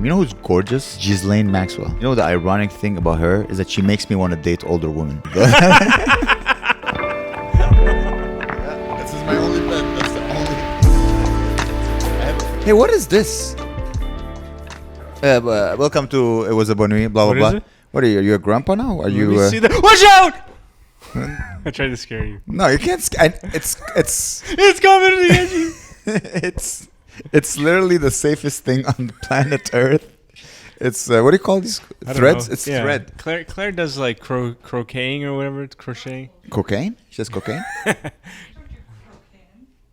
You know who's gorgeous? Ghislaine Maxwell. You know the ironic thing about her is that she makes me want to date older women. This is my only pet. That's the only. Hey, what is this? Welcome to It Was a Bonne Nuit, blah blah blah. Is it? What are you? Are you a grandpa now? Are you? See that? Watch out! I tried to scare you. No, you can't. It's It's coming to get you. It's literally the safest thing on planet Earth. It's what do you call these threads? It's thread. Claire does like croqueting or whatever. It's crocheting. Cocaine? She says cocaine.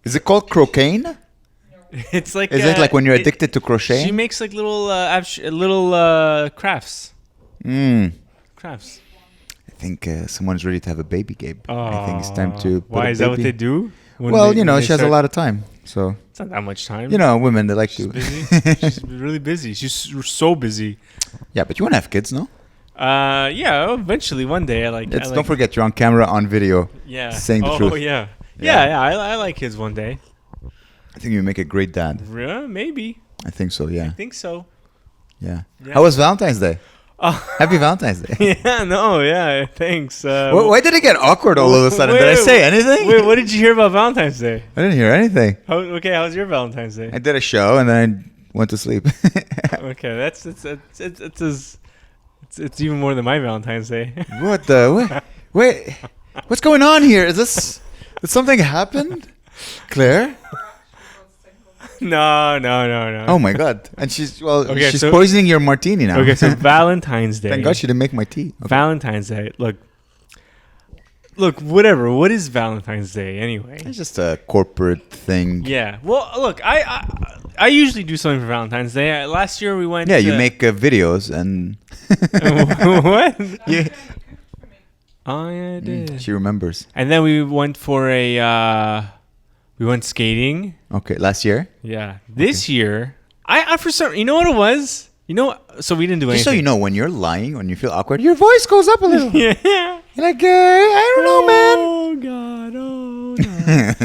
Is it called croqueine? It's like. Is it like when you're addicted to crochet? She makes like little crafts. Crafts. I think someone's ready to have a baby, Gabe. Oh, I think it's time to. Why is that what they do? Well, she has a lot of time, so. It's not that much time. You know, women, they like She's to. busy. She's really busy. She's so busy. Yeah, but you want to have kids, no? Yeah. Eventually, one day, Don't forget, you're on camera, on video. Yeah. Saying the truth. Oh yeah. Yeah. I like kids one day. I think you make a great dad. Yeah, maybe. I think so. Yeah. I think so. Yeah. How was Valentine's Day? Happy Valentine's Day. Yeah, thanks. Why did it get awkward all of a sudden? Did I say anything? Wait, what did you hear about Valentine's Day? I didn't hear anything. How was your Valentine's Day? I did a show and then I went to sleep. Okay, it's even more than my Valentine's Day. What the? Wait, what's going on here? Did something happen? Claire? No. Oh my God! And she's so- poisoning your martini now. Okay, so Valentine's Day. Thank God she didn't make my tea. Okay. Valentine's Day. Look, whatever. What is Valentine's Day anyway? It's just a corporate thing. Yeah. Well, look, I usually do something for Valentine's Day. Last year we went. Yeah, you make videos and. What? Yeah. Oh yeah, I did. She remembers. And then we went for we went skating. Okay, last year. Yeah. This year, I for some, you know what it was? So we didn't do anything. Just so you know, when you're lying, when you feel awkward, your voice goes up a little. Yeah. You're like, I don't know, man. Oh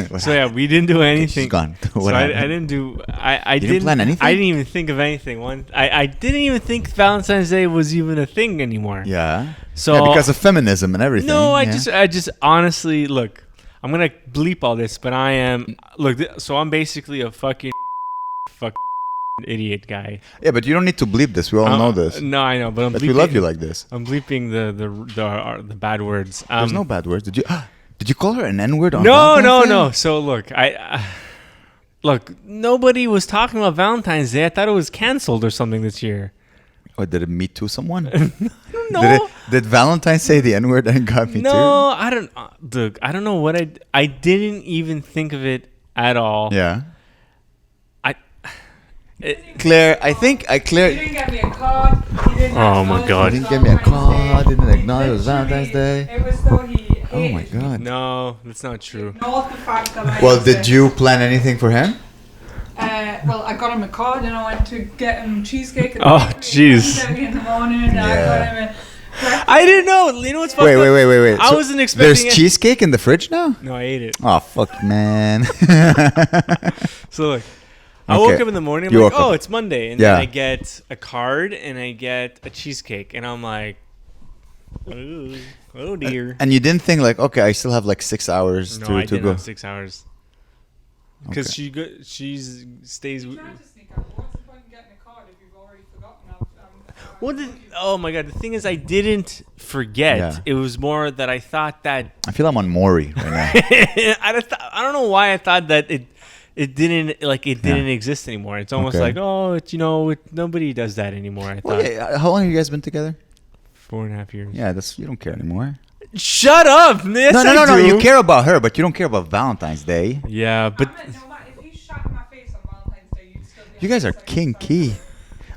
God. So yeah, we didn't do anything. She's gone. So I didn't do. I didn't plan anything? I didn't even think of anything. I didn't even think Valentine's Day was even a thing anymore. Yeah. So yeah, because of feminism and everything. No, I just honestly look. I'm gonna bleep all this, but I am so I'm basically a fucking idiot guy. Yeah, but you don't need to bleep this. We all know this. No, I know, but we love you like this. I'm bleeping the bad words. There's no bad words. Did you call her an N-word on No. So look, look, nobody was talking about Valentine's Day. I thought it was canceled or something this year. Or did it meet to someone? No. Did Valentine say the N-word and got me too? No, I don't. Look, I don't know what I didn't even think of it at all. Yeah. Claire, Claire. You didn't get me a card. Oh my God. You didn't give me a card. Didn't acknowledge it was Valentine's Day. It was though he. Oh my God. No, that's not true. Ignored the fact that I. Well, did you plan anything for him? Well, I got him a card and I went to get him cheesecake. At Oh, jeez. 8:30 in the morning. And I got him I didn't know. You know what's fucked up? Wait. I wasn't expecting There's it. cheesecake in the fridge now? No, I ate it. Oh, fuck, man. So look, I woke up in the morning. I'm like, oh, it's Monday, and then I get a card and I get a cheesecake, and I'm like, oh dear. And you didn't think like, okay, I still have like 6 hours No, to I didn't go. have 6 hours. Because she stays. Trying to sneak out. What's the point in getting a card if you've already forgotten? Oh my God! The thing is, I didn't forget. Yeah. It was more that I thought that. I feel I'm on Maury right now. I don't know why I thought that it didn't exist anymore. It's almost like, nobody does that anymore. I thought. Well, yeah, how long have you guys been together? 4.5 years. Yeah, you don't care anymore. Shut up! Yes, No. You care about her, but you don't care about Valentine's Day. Yeah, but No matter if you shot in my face on Valentine's Day, you'd still be. You guys are kinky.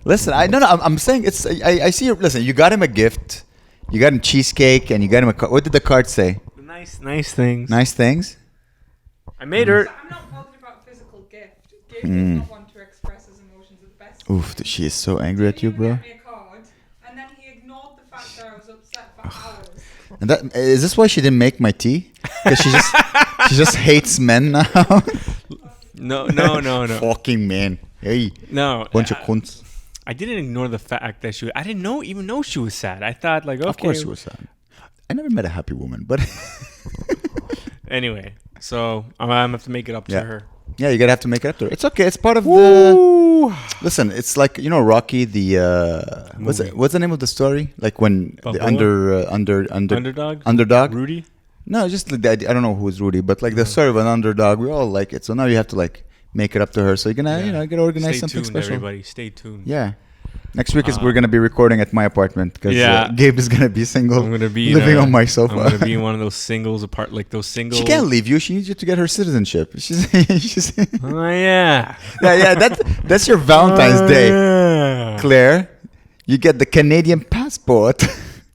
Listen, I'm saying it's. I see. Listen, you got him a gift. You got him cheesecake, and you got him a. What did the card say? nice things. Nice things. I made her. I'm not bothered about physical gift. Gift is not one to express his emotions at the best. Oof, she is so angry at you, bro. He gave me a card, and then he ignored the fact that I was upset for hours. And is this why she didn't make my tea? Because she just hates men now. No. Fucking man. Hey. No. Bunch of cunts. I didn't ignore the fact that I didn't even know she was sad. I thought like, okay. Of course she was sad. I never met a happy woman, but anyway, so I'm gonna have to make it up to her. Yeah, you're gonna have to make it up to her. It's okay. It's part of the. Listen, it's like Rocky. The what's the name of the story? Like when Balboa? the underdog. Rudy. No, just like I don't know who's Rudy, but like the story of an underdog. We all like it. So now you have to like make it up to her. So you're gonna get organize something special. Everybody, stay tuned. Yeah. Next week we're gonna be recording at my apartment because Gabe is gonna be single. I'm gonna be living on my sofa. I'm gonna be in one of those singles apart, like those singles. She can't leave you. She needs you to get her citizenship. She's oh yeah. That's your Valentine's Day, yeah. Claire. You get the Canadian passport.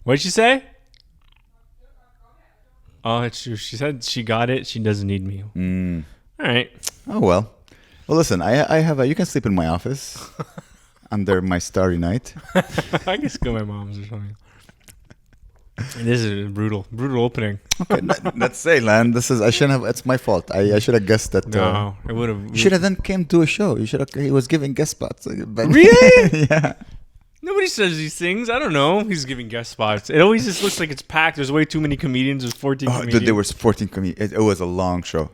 What'd she say? Oh, it's true. She said she got it. She doesn't need me. All right. Oh well. Well, listen. I have you can sleep in my office. Under my starry night. I can just go to my mom's or something. This is a brutal opening. Okay, let's say, Lan. I shouldn't have. It's my fault. I should have guessed that. No, it would have. You should have then came to a show. He was giving guest spots. Really? Yeah. Nobody says these things. I don't know. He's giving guest spots. It always just looks like it's packed. There's way too many comedians. There's 14 comedians. Dude, there was 14 comedians. It was a long show.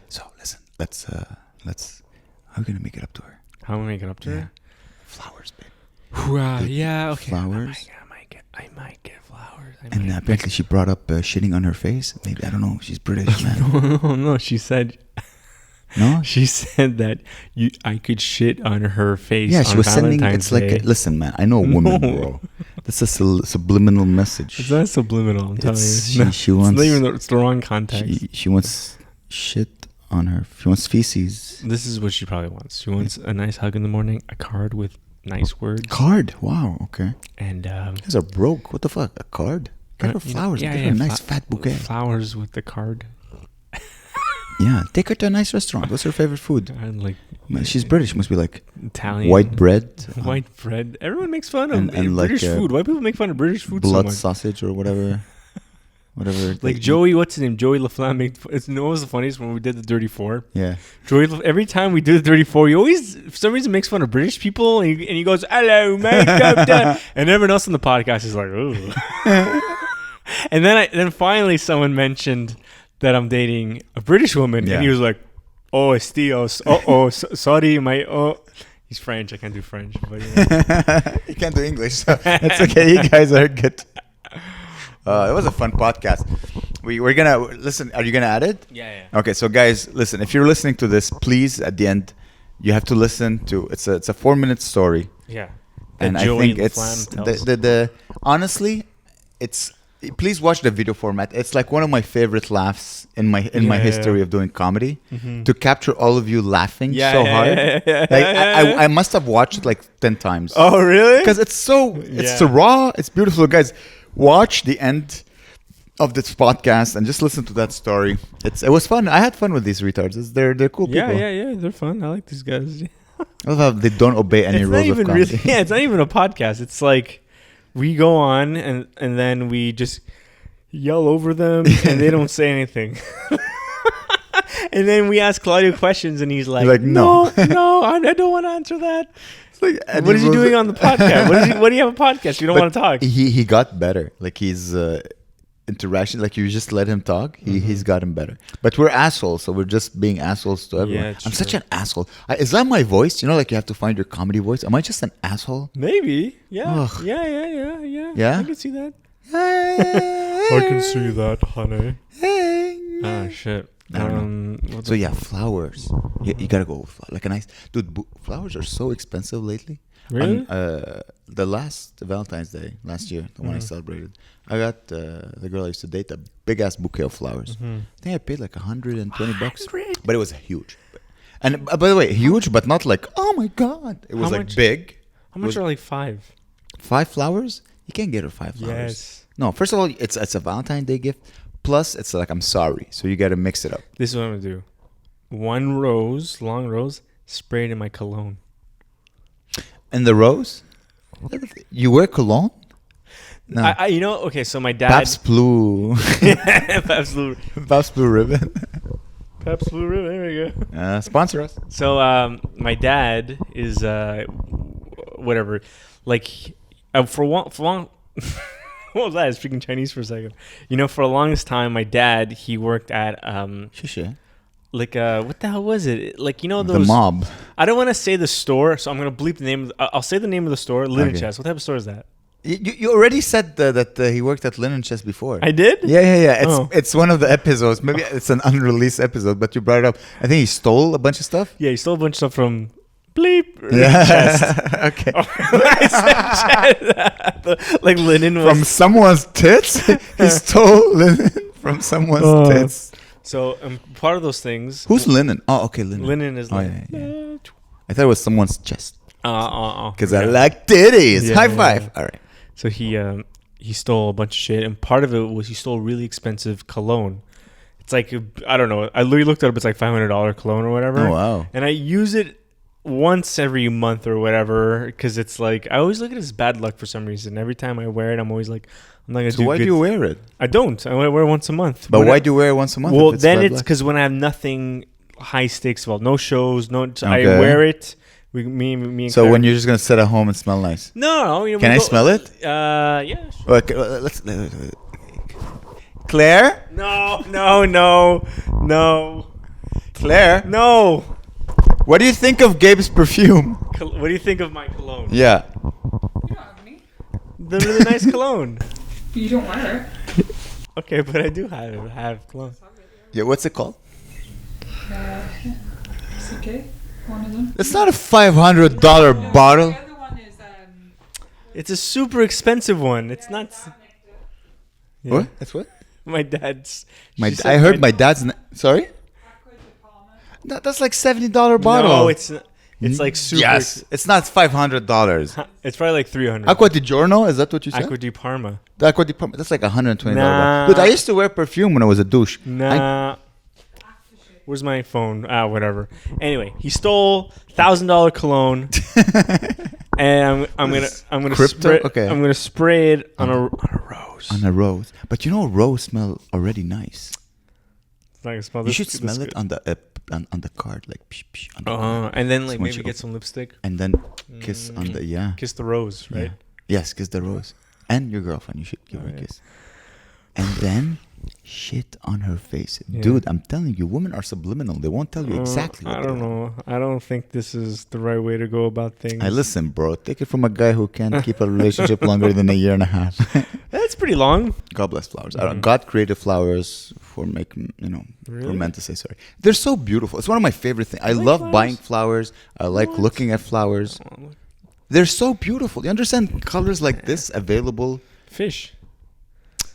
So listen, let's. How are we gonna make it up to her? How am I make it up to her? Flowers, babe. Yeah, okay. Flowers. I might get flowers. And apparently she brought up shitting on her face. Maybe, I don't know. She's British, man. No. She said... No? She said that I could shit on her face. Yeah, she was sending... Valentine's Day. Listen, man. I know a woman, bro. That's a subliminal message. It's not subliminal, I'm telling you. She wants... It's the wrong context. She wants shit on her. She wants feces. This is what she probably wants. She wants a nice hug in the morning, a card with nice words. Card? Wow, okay. And you guys are broke. What the fuck? A card? Get her flowers. Get her a nice fat bouquet. Flowers with the card. Yeah, take her to a nice restaurant. What's her favorite food? She's British. Must be like Italian. White bread. White bread. Everyone makes fun of British food. Why people make fun of British food so much? Blood sausage or whatever. Like Joey, what's his name? Joey LaFlamme. What was the funniest when we did the Dirty Four? Yeah. Joey, every time we do the Dirty Four, he always, for some reason, makes fun of British people, and he goes, "Hello, mate," and everyone else on the podcast is like, "Ooh." And then finally, someone mentioned that I'm dating a British woman, and he was like, "Oh, estios. Sorry, He's French. I can't do French, but you can't do English, so it's okay. You guys are good. It was a fun podcast. We're gonna listen. Are you gonna add it? Yeah. Okay, so guys, listen. If you're listening to this, please at the end, you have to listen to. It's a 4-minute story. Yeah. And I think it's the honestly, it's. Please watch the video format. It's like one of my favorite laughs in my history of doing comedy. Mm-hmm. To capture all of you laughing so hard. I must have watched it like 10 times. Oh really? Because it's so raw. It's beautiful, guys. Watch the end of this podcast and just listen to that story. It was fun. I had fun with these retards. They're cool people. Yeah. They're fun. I like these guys. I love how they don't obey any rules of comedy. It's not even a podcast. It's like we go on and then we just yell over them and they don't say anything. And then we ask Claudio questions and he's like no, I don't want to answer that. Like, what is he doing on the podcast? What do you have a podcast? You don't want to talk. He got better. Like his interaction, like you just let him talk. He's gotten better. But we're assholes, so we're just being assholes to everyone. Yeah, I'm such an asshole. Is that my voice? You know, like you have to find your comedy voice. Am I just an asshole? Maybe. Yeah. Ugh. Yeah. I can see that. I can see that, honey. Oh shit. So yeah, flowers. You gotta go with like a nice dude. Flowers are so expensive lately. Really? The last Valentine's Day last year, the one I celebrated, I got the girl I used to date a big ass bouquet of flowers. I think I paid like $120, but it was huge. And by the way, huge, but not like oh my god. It was like big. How much are like 5? 5 flowers? You can't get her 5 flowers. Yes. No, first of all, it's a Valentine's Day gift. Plus, it's like, I'm sorry. So you got to mix it up. This is what I'm going to do. 1 rose, long rose, sprayed in my cologne. And the rose? You wear cologne? No. Okay, so my dad... Pabst Blue. Pabst Blue. Pabst Blue Ribbon. Pabst Blue Ribbon, there we go. Sponsor us. So my dad is whatever. Like for long. What was that? I was speaking Chinese for a second. For the longest time, my dad, he worked at like what the hell was it? Like those the mob. I don't want to say the store, so I'm gonna bleep the name. I'll say the name of the store. Linen Chest. What type of store is that? You already said that he worked at Linen Chest before. I did? Yeah. It's one of the episodes. Maybe it's an unreleased episode, but you brought it up. I think he stole a bunch of stuff. Yeah, he stole a bunch of stuff from bleep. Yeah. Chest. Okay. Like linen was from someone's tits. He stole linen from someone's tits. So part of those things. Who's linen? Oh, okay, linen. Linen is like. Yeah. I thought it was someone's chest. Because I like titties. Yeah, High five. All right. So he stole a bunch of shit, and part of it was he stole really expensive cologne. It's like, I don't know. I literally looked it up. It's like $500 cologne or whatever. Oh wow! And I use it once every month or whatever because it's like I always look at it as bad luck for some reason. Every time I wear it, I'm always like, I'm not gonna do. So why do you wear it? I don't. I wear it once a month. But why do you wear it once a month? Well, then it's because when I have nothing high stakes, no shows, Okay. I wear it. Me and so Claire. when you're just gonna sit at home and smell nice. No. Can I smell it? Yeah. Sure. Okay, let's. Claire? No. Claire? No. What do you think of Gabe's perfume? What do you think of my cologne? Yeah. You don't have any. The really nice cologne. But you don't wear it. Okay, but I do have cologne. Yeah. What's it called? It's okay. One of them. It's not a $500 bottle. The other one is It's a super expensive one. It's not. Yeah. What? That's what? My dad's. I heard my dad's. Sorry. That's like $70 bottle. No, it's like super. Yes, it's not $500. It's probably like $300. Acqua di Giorno, is that what you said? Acqua di Parma. The Acqua di Parma. That's like $120. Nah. Dude, I used to wear perfume when I was a douche. Nah. Where's my phone? Whatever. Anyway, he stole $1,000 cologne, and I'm gonna crypto? spray. I'm gonna spray it on a rose. On a rose, but a rose smell already nice. It's not gonna smell. You should smell it on the card, like psh, psh, on the and then like once maybe you get some lipstick and then kiss on the kiss the rose, right? Yeah. Yes, kiss the rose, and your girlfriend. You should give her a kiss, and then shit on her face. Dude, I'm telling you, women are subliminal. They won't tell you exactly what I don't know. I don't think this is the right way to go about things. Hey, listen, bro. Take it from a guy who can't keep a relationship longer than a year and a half. That's pretty long. God bless flowers. God created flowers for making, for men to say sorry. They're so beautiful. It's one of my favorite things. I love flowers? Buying flowers. I like looking at flowers. They're so beautiful. You understand colors like this available? Fish.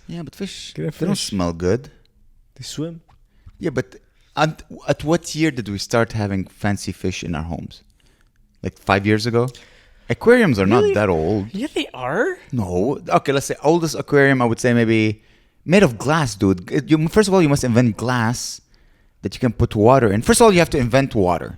Yeah, but fish, they don't smell good. They swim. Yeah, but at what year did we start having fancy fish in our homes? Like 5 years ago? Aquariums are not that old. Yeah, they are. No. Okay, let's say oldest aquarium, I would say maybe made of glass, dude. First of all, you must invent glass that you can put water in. First of all, you have to invent water.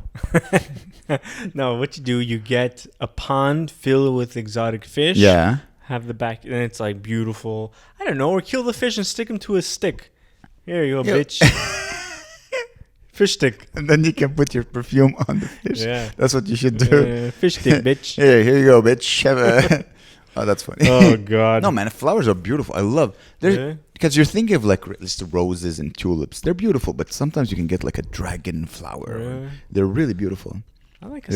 No, what you do, you get a pond filled with exotic fish. Yeah. Have the back, and it's like beautiful. I don't know, or kill the fish and stick him to a stick. Here you go, bitch. Fish stick. And then you can put your perfume on the fish. Yeah. That's what you should do. Fish stick, bitch. Here you go, bitch. Oh, that's funny. Oh, God. No, man, flowers are beautiful. I love because you're thinking of like just roses and tulips. They're beautiful, but sometimes you can get like a dragon flower. Yeah. They're really beautiful. I like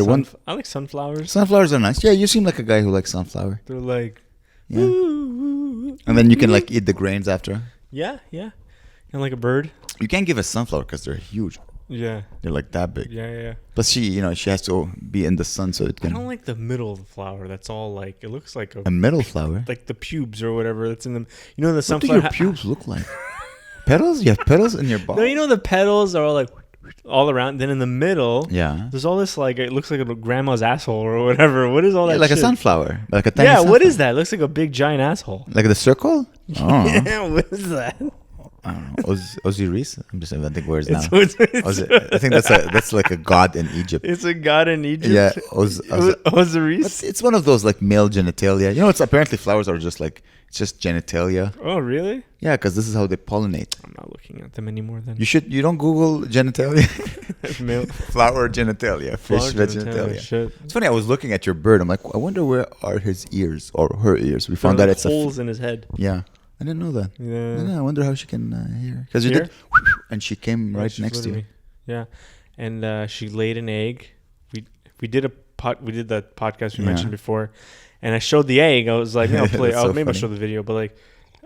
sunflowers. Sunflowers are nice. Yeah, you seem like a guy who likes sunflower. They're like, yeah. And then you can like eat the grains after. Yeah. And like a bird. You can't give a sunflower because they're huge. Yeah. They're like that big. Yeah. Plus she has to be in the sun so it can. I don't like the middle of the flower. That's all like, it looks like a middle flower. Like the pubes or whatever that's in them. You know the sunflower. What do your pubes look like? Petals? You have petals in your body? No, you know the petals are all like all around. Then in the middle, there's all this like, it looks like a grandma's asshole or whatever. What is all that? Like shit? A sunflower. Like a tiny sunflower. What is that? It looks like a big giant asshole. Like the circle? Oh. Yeah, what is that? I don't know. Osiris? I'm just inventing words now. It's I think that's like a god in Egypt. It's a god in Egypt. Yeah, Osiris. It's one of those like male genitalia. You know, it's apparently flowers are just like it's just genitalia. Oh, really? Yeah, because this is how they pollinate. I'm not looking at them anymore. Then You don't Google genitalia. Male. Flower genitalia, fish genitalia. Shit. It's funny. I was looking at your bird. I'm like, I wonder where are his ears or her ears. We found There out are it's holes in his head. Yeah, I didn't know that. Yeah. I wonder how she can hear. Because you Hear? did, and she came right She's next to you. literally- Yeah, and she laid an egg. We did the podcast we mentioned before, and I showed the egg. I was like, I'll play. That's so Maybe I'll funny. show the video, but like,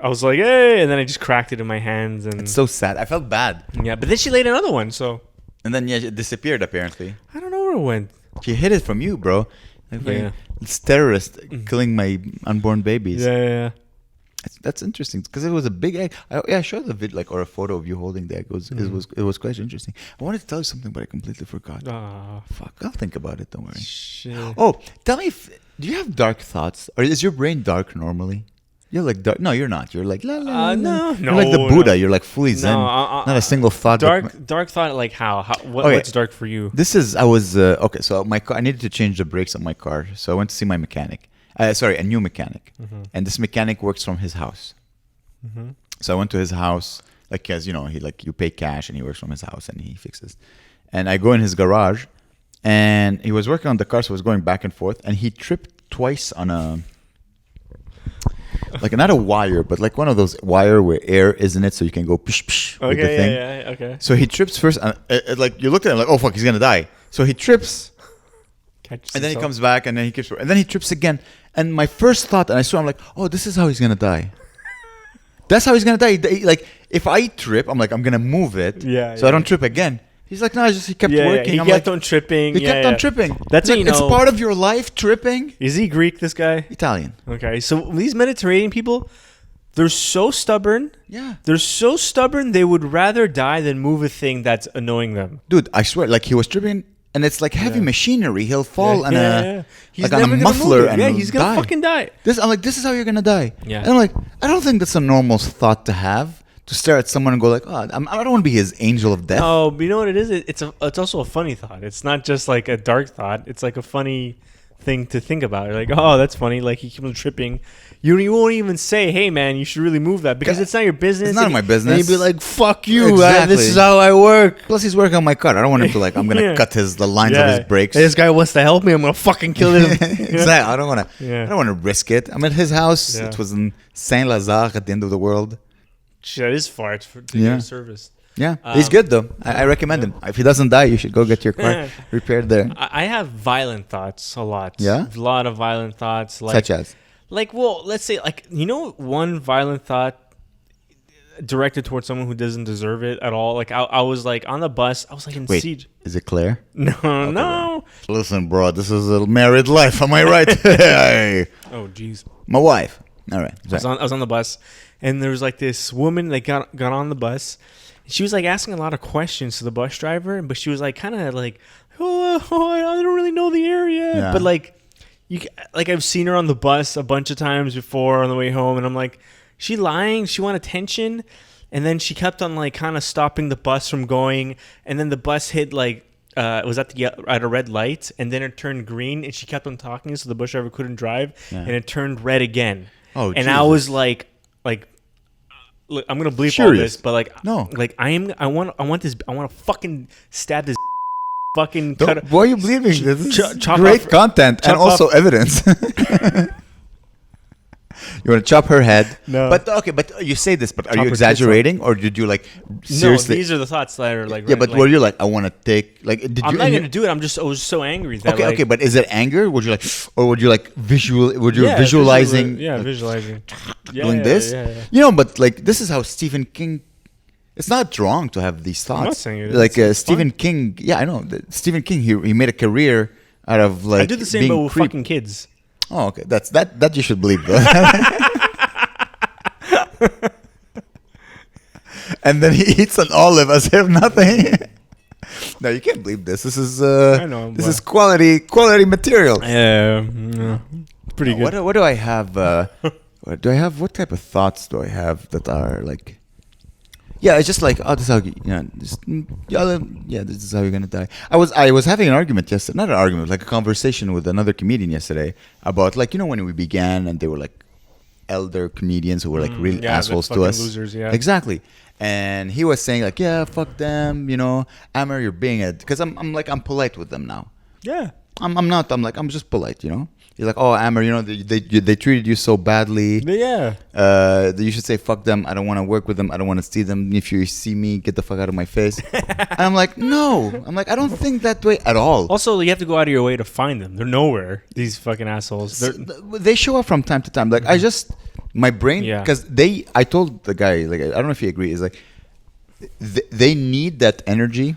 I was like, hey, and then I just cracked it in my hands, and It's so sad. I felt bad. yeah. But then she laid another one, so And then it disappeared apparently. I don't know where it went. She hid it from you, bro. Yeah. It's terrorist killing my unborn babies. Yeah. That's interesting because it was a big egg. I showed the video or a photo of you holding the egg. It was quite interesting. I wanted to tell you something, but I completely forgot. Ah, Fuck, I'll think about it. Don't worry. shit. Oh, tell me, do you have dark thoughts, or is your brain dark normally? You're like dark. No, you're not. You're like la la. La, la. No, You're like the Buddha. no. You're like fully zen. Not a single thought. Dark thought. Like how? What's dark for you? I was okay. So my car, I needed to change the brakes on my car, so I went to see my mechanic. A new mechanic, and this mechanic works from his house. So I went to his house, like as you know, you pay cash, and he works from his house, and he fixes. And I go in his garage, and he was working on the car, so I was going back and forth, and he tripped twice on a. Like not a wire, but like one of those wire where air is in it, so you can go psh psh with the thing. Yeah, okay. So he trips first, and like you look at him like, oh fuck, he's gonna die. So he trips, and then he comes back, and then he keeps, and then he trips again. And my first thought, and I saw, I'm like, oh, this is how he's gonna die. That's how he's gonna die. Like if I trip, I'm like, I'm gonna move it, so I don't trip again. He's like, no, he kept working. He I'm kept like, on tripping. He kept on tripping. That's like, what you it's know. part of your life, tripping. Is he Greek? This guy? Italian. Okay, so these Mediterranean people, they're so stubborn. Yeah. They're so stubborn. They would rather die than move a thing that's annoying them. Dude, I swear, like he was tripping, and it's like heavy machinery. He'll fall on He's like on a never gonna muffler move it. and Yeah, he's gonna die. fucking die. I'm like, this is how you're gonna die. Yeah. And I'm like, I don't think that's a normal thought to have. To stare at someone and go like, oh, I don't want to be his angel of death. No, but you know what it is? It's also a funny thought. It's not just like a dark thought. It's like a funny thing to think about. You're like, oh, that's funny. Like he keeps on tripping. You won't even say, hey man, you should really move that because it's not your business. It's not my business. And you'd be like, fuck you. Exactly. This is how I work. Plus, he's working on my car. I don't want him to like. I'm gonna cut the lines of his brakes. Hey, this guy wants to help me. I'm gonna fucking kill him. Exactly. I don't want to. Yeah. I don't want to risk it. I'm at his house. Yeah. It was in Saint Lazare at the end of the world. Shit, that is far to get a service. Yeah, he's good though. I recommend him. If he doesn't die, you should go get your car repaired there. I have violent thoughts a lot. Yeah? A lot of violent thoughts. Like, Such as? Like, well, let's say, like, you know, one violent thought directed towards someone who doesn't deserve it at all. Like, I was, like, on the bus. I was, like, in siege. Is it Claire? No, no. Listen, bro, this is a married life. Am I right? Hey. Oh, jeez. My wife. All right. I was on the bus, and there was, like, this woman that got on the bus. She was, like, asking a lot of questions to the bus driver, but she was, like, kind of, like, oh, I don't really know the area. Yeah. But, like, I've seen her on the bus a bunch of times before on the way home, and I'm like, she lying? She want attention? And then she kept on, like, kind of stopping the bus from going, and then the bus hit, like, it was at a red light, and then it turned green, and she kept on talking, so the bus driver couldn't drive, and it turned red again. Oh, and Jesus. I was like, look, I'm gonna bleep all this, but like, no, like I want to fucking stab this fucking. Why are you bleeping? This is chop great off, content and also evidence. You want to chop her head? No. But okay, but you say this, but are you exaggerating, or did you like seriously? No, these are the thoughts that are like. Yeah, but were you like, I want to take like? I'm not gonna do it. I was so angry that. Okay, but is it anger? Would you like, or would you like visualizing? Visualizing. Doing this, you know. But like, this is how Stephen King. It's not wrong to have these thoughts. I'm not saying it is. Like Stephen King. Yeah, I know. Stephen King. He made a career out of like. I do the same, but with fucking kids. Oh, okay. That you should believe though. And then he eats an olive as if nothing. No, you can't believe this. This is I know, this is quality material. Yeah, pretty good. What do I have? What type of thoughts do I have that are like? Yeah, it's just like, oh, this is how this is how you're gonna die. I was having an argument yesterday, not an argument, like a conversation with another comedian yesterday about like when we began and they were like elder comedians who were like real assholes to us. Losers, yeah. Exactly. And he was saying like, yeah, fuck them, Amer, you're being because I'm polite with them now. Yeah. I'm not. I'm just polite, You're like, oh, Amer, they treated you so badly. Yeah. You should say, fuck them. I don't want to work with them. I don't want to see them. If you see me, get the fuck out of my face. And I'm like, no. I'm like, I don't think that way at all. Also, you have to go out of your way to find them. They're nowhere, these fucking assholes. They show up from time to time. Like, my brain, because I told the guy, like, I don't know if he agrees, is like, they need that energy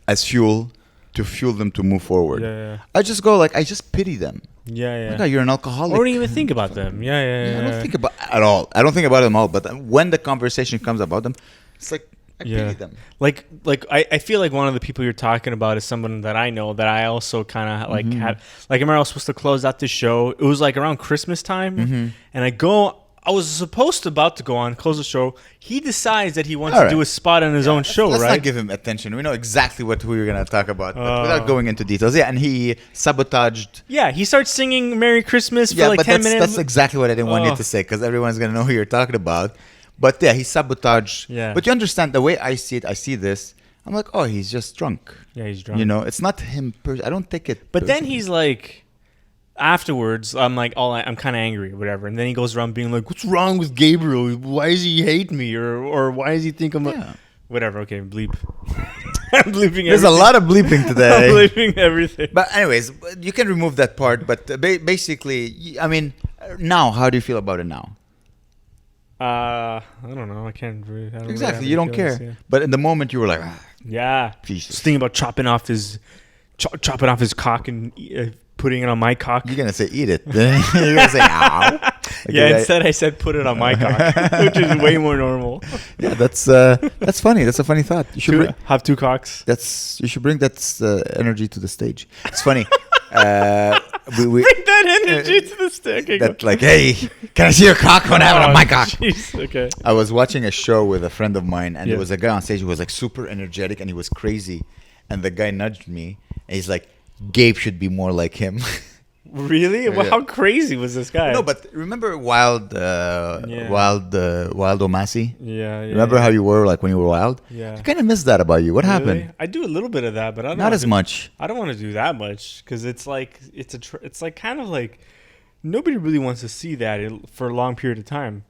as fuel to fuel them to move forward. I just go like, I just pity them. Like, oh, you're an alcoholic. I don't even think about them. I don't think about at all. I don't think about them all. But when the conversation comes about them, it's like I pity them. Like I feel like one of the people you're talking about is someone that I know that I also kind of like had. Like, I remember I was supposed to close out this show. It was like around Christmas time, and I was supposed to close the show. He decides that he wants to do a spot on his own show, let's right? Not give him attention. We know exactly what we were going to talk about, but without going into details. Yeah, and he sabotaged. Yeah, he starts singing Merry Christmas for like 10 minutes. That's exactly what I didn't want you to say, because everyone's going to know who you're talking about. But yeah, he sabotaged. Yeah. But you understand, the way I see it, I see this. I'm like, oh, he's just drunk. Yeah, he's drunk. It's not him. I don't take it. But then he's like... Afterwards, I'm like, I'm kind of angry or whatever. And then he goes around being like, what's wrong with Gabriel? Why does he hate me? Or why does he think I'm whatever. Okay, bleep. I'm bleeping everything. There's a lot of bleeping today. I'm bleeping everything. But anyways, you can remove that part. But basically, I mean, now, how do you feel about it now? I don't know. I can't really. Exactly. You don't care. Yeah. But in the moment, you were like, Jesus. Just thinking about chopping off his cock and... putting it on my cock. You're gonna say eat it. You're gonna say ow. Instead I said put it on my cock, which is way more normal. Yeah, that's funny. That's a funny thought. You should have two cocks. You should bring that energy to the stage. It's funny. Bring that energy to the stage. That like, hey, can I see your cock when I have it on my cock? Geez. Okay. I was watching a show with a friend of mine, and there was a guy on stage who was like super energetic, and he was crazy. And the guy nudged me, and he's like, Gabe should be more like him. Really? Well, how crazy was this guy? No, but remember Wild Omassi? Yeah. Remember how you were like when you were wild? Yeah. I kind of miss that about you. What happened? I do a little bit of that, but not as much. I don't want to do that much because it's like it's like kind of like nobody really wants to see that for a long period of time.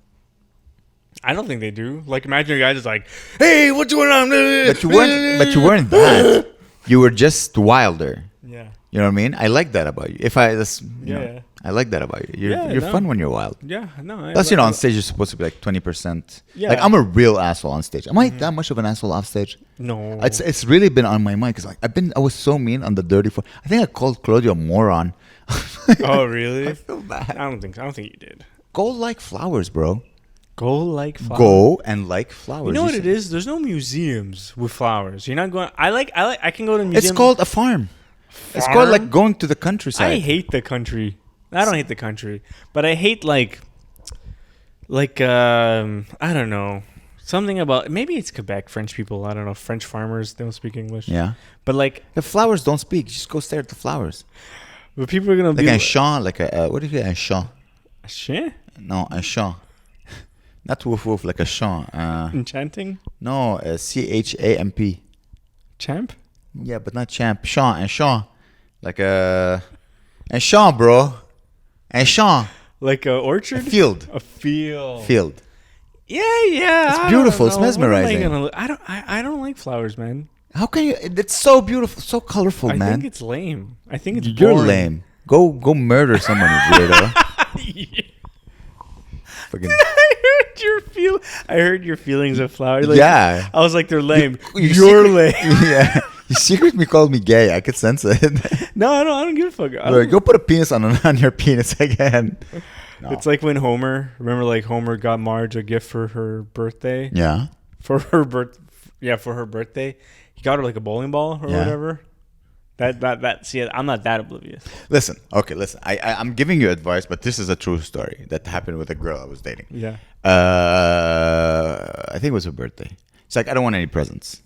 I don't think they do. Like, imagine a guy just like, hey, what's going on? But you weren't that. You were just wilder. Yeah. You know what I mean? I like that about you. I like that about you. You're fun when you're wild. Yeah, no. Plus, on stage you're supposed to be like 20%. Yeah. Like, I'm a real asshole on stage. Am I that much of an asshole off stage? No. It's really been on my mind because I was so mean on the Dirty Four. I think I called Claudio a moron. Oh, really? I feel bad. I don't think you did. Go like flowers, bro. Go like flowers. Go and like flowers. You know what it is? There's no museums with flowers. You're not going. I can go to a museum. It's called a farm. It's called like going to the countryside. I hate the country. I don't hate the country, but I hate like I don't know, something about, maybe it's Quebec, French people. I don't know, French farmers, they don't speak English. Yeah, but like the flowers don't speak. Just go stare at the flowers. But people are gonna like be un champ, like a what do you get? Un champ? A chien? No, un champ. Not woof woof, like a chant. Enchanting? No, CHAMP. Champ? Yeah, but not champ. Chant, un chant. Like a chant, bro. Un chant. Like a orchard? A field. A field. Field. Yeah. It's beautiful. It's mesmerizing. I don't like flowers, man. How can you? It's so beautiful, so colorful, man. I think it's lame. I think it's You're boring. lame. Go murder someone, you weirdo. Yeah. Fucking. I heard your feelings of flowers. Like, yeah. I was like, they're lame. You're lame. Yeah. You secretly called me gay. I could sense it. No, I don't give a fuck. Go put a penis on your penis again. No. It's like when Homer got Marge a gift for her birthday. Yeah. For her birthday. He got her like a bowling ball or whatever. See, I'm not that oblivious. Listen. I'm giving you advice, but this is a true story that happened with a girl I was dating. Yeah. I think it was her birthday. It's like, I don't want any presents.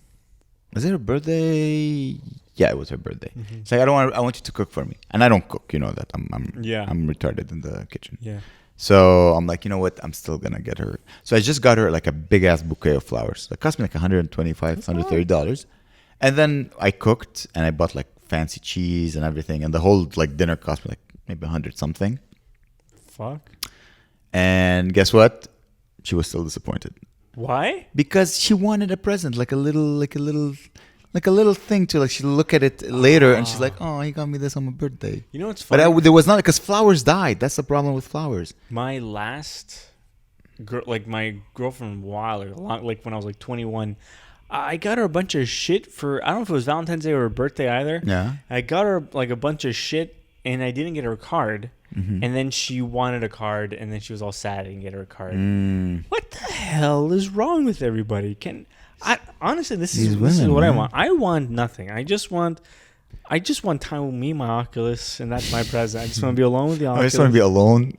Was it her birthday? Yeah, it was her birthday. Mm-hmm. It's like, I want you to cook for me. And I don't cook, you know that. I'm retarded in the kitchen. Yeah. So I'm like, you know what? I'm still going to get her. So I just got her like a big ass bouquet of flowers. It cost me like $125, $130. And then I cooked and I bought like fancy cheese and everything. And the whole like dinner cost me like maybe 100 something. Fuck. And guess what? She was still disappointed. Why? Because she wanted a present, like a little thing to like. She look at it later and she's like, "Oh, he got me this on my birthday." You know what's funny? But there was not, because flowers died. That's the problem with flowers. My last my girlfriend, like when I was like 21, I got her a bunch of shit for, I don't know if it was Valentine's Day or her birthday either. Yeah. I got her like a bunch of shit and I didn't get her a card. Mm-hmm. And then she wanted a card, and then she was all sad I didn't get her a card. What the hell is wrong with everybody? Honestly, this is what I want. I want nothing. I just want time with me, my Oculus, and that's my present. I just want to be alone with the Oculus. I just want to be alone.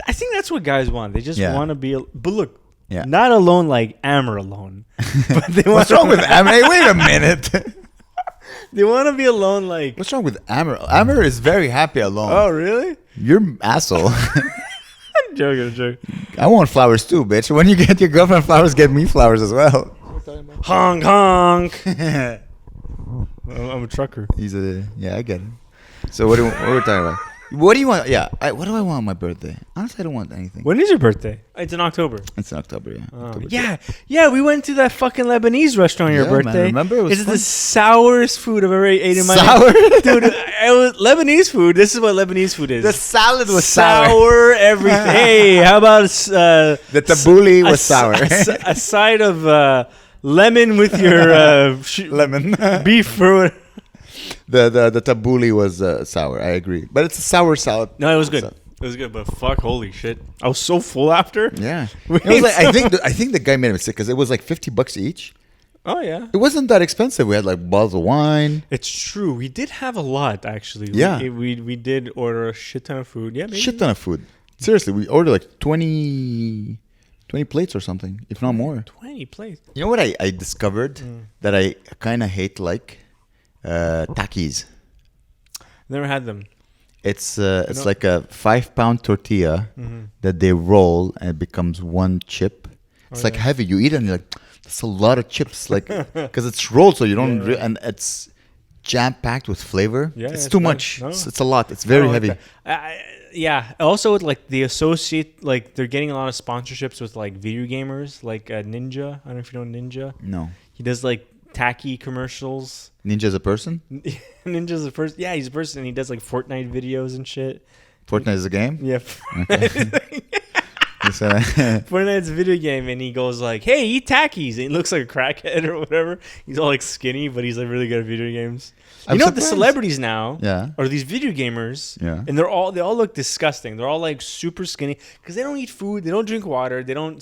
I think that's what guys want. They just want to be. But look, Yeah. Not alone like Amer alone. But what's wrong with Amer? Hey, wait a minute. They want to be alone like... What's wrong with Amer? Amer is very happy alone. Oh, really? You're an asshole. I'm joking. I want flowers too, bitch. When you get your girlfriend flowers, get me flowers as well. Honk, honk. I'm a trucker. Yeah, I get it. So what are we talking about? What do you want? Yeah, what do I want on my birthday? Honestly, I don't want anything. When is your birthday? It's in October. It's in October, yeah. October Yeah, we went to that fucking Lebanese restaurant on your birthday. Man, remember? It was the sourest food I've ever ate in my life. Sour? Dude, it was Lebanese food. This is what Lebanese food is. The salad was sour. Everything. Hey, how about the tabbouleh was sour. A side of lemon with your lemon beef or whatever. The tabbouleh was sour. I agree, but it's a sour salad. No, it was good. It was good, but fuck, holy shit! I was so full after. Yeah, it was like, I think the guy made a mistake because it was like $50 each. Oh yeah, it wasn't that expensive. We had like bottles of wine. It's true. We did have a lot actually. Yeah, we did order a shit ton of food. Yeah, maybe. Shit ton of food. Seriously, we ordered like 20 plates or something, if not more. 20 plates. You know what I discovered that I kind of hate Takis. Never had them. It's like a 5-pound tortilla that they roll and it becomes one chip. It's heavy. You eat it and you're like, that's a lot of chips, like because it's rolled, so you don't and it's jam packed with flavor. Yeah, it's too much. No. It's a lot. It's very heavy. Yeah. Also, with like the associate, like they're getting a lot of sponsorships with like video gamers, like Ninja. I don't know if you know Ninja. No. He does like tacky commercials. Ninja's a person? Ninja's a person. Yeah, he's a person, and he does like Fortnite videos and shit. Fortnite is a game? Yeah. Fortnite's a video game, and he goes like, "Hey, eat Takis." And he looks like a crackhead or whatever. He's all like skinny, but he's like really good at video games. You know what? The celebrities now are these video gamers, and they all look disgusting. They're all like super skinny because they don't eat food, they don't drink water, they all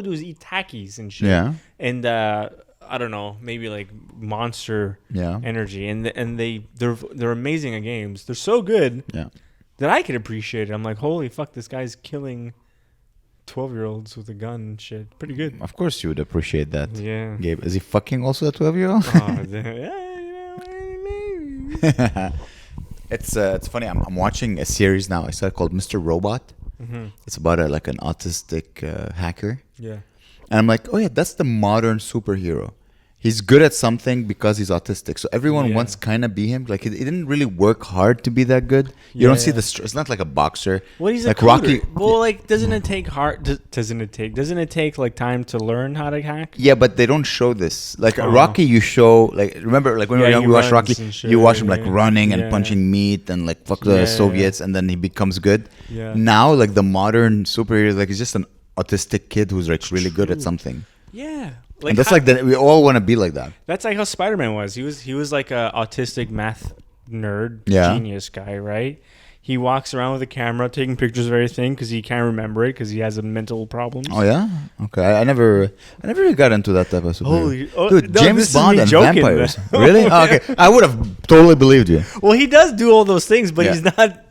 do is eat Takis and shit. Yeah. And I don't know, maybe like Monster Energy, and they're amazing at games. They're so good that I could appreciate it. I'm like, holy fuck, this guy's killing 12-year-olds with a gun and shit. Pretty good. Of course you would appreciate that. Yeah. Gabe, is he fucking also a 12-year-old? It's funny. I'm watching a series now. I saw it called Mr. Robot. Mm-hmm. It's about an autistic hacker. Yeah. And I'm like, oh yeah, that's the modern superhero. He's good at something because he's autistic. So everyone wants kind of be him. Like he didn't really work hard to be that good. You don't see the it's not like a boxer. Well, he's like a Rocky. Well, like doesn't it take like time to learn how to hack? Yeah, but they don't show this. Like Rocky, you show like remember like when we were young, we watched Rocky. You watch him like running and punching meat and like fuck the Soviets, and then he becomes good. Yeah. Now like the modern superhero, like he's just an autistic kid who's like really good at something. Yeah. Like and that's like that. We all want to be like that. That's like how Spider-Man was. He was like a autistic math nerd genius guy, right? He walks around with a camera, taking pictures of everything because he can't remember it because he has a mental problem. Oh yeah, okay. I never got into that type of superhero. Dude, no, James Bond and joking, vampires. Really? Oh, okay, I would have totally believed you. Well, he does do all those things, but he's not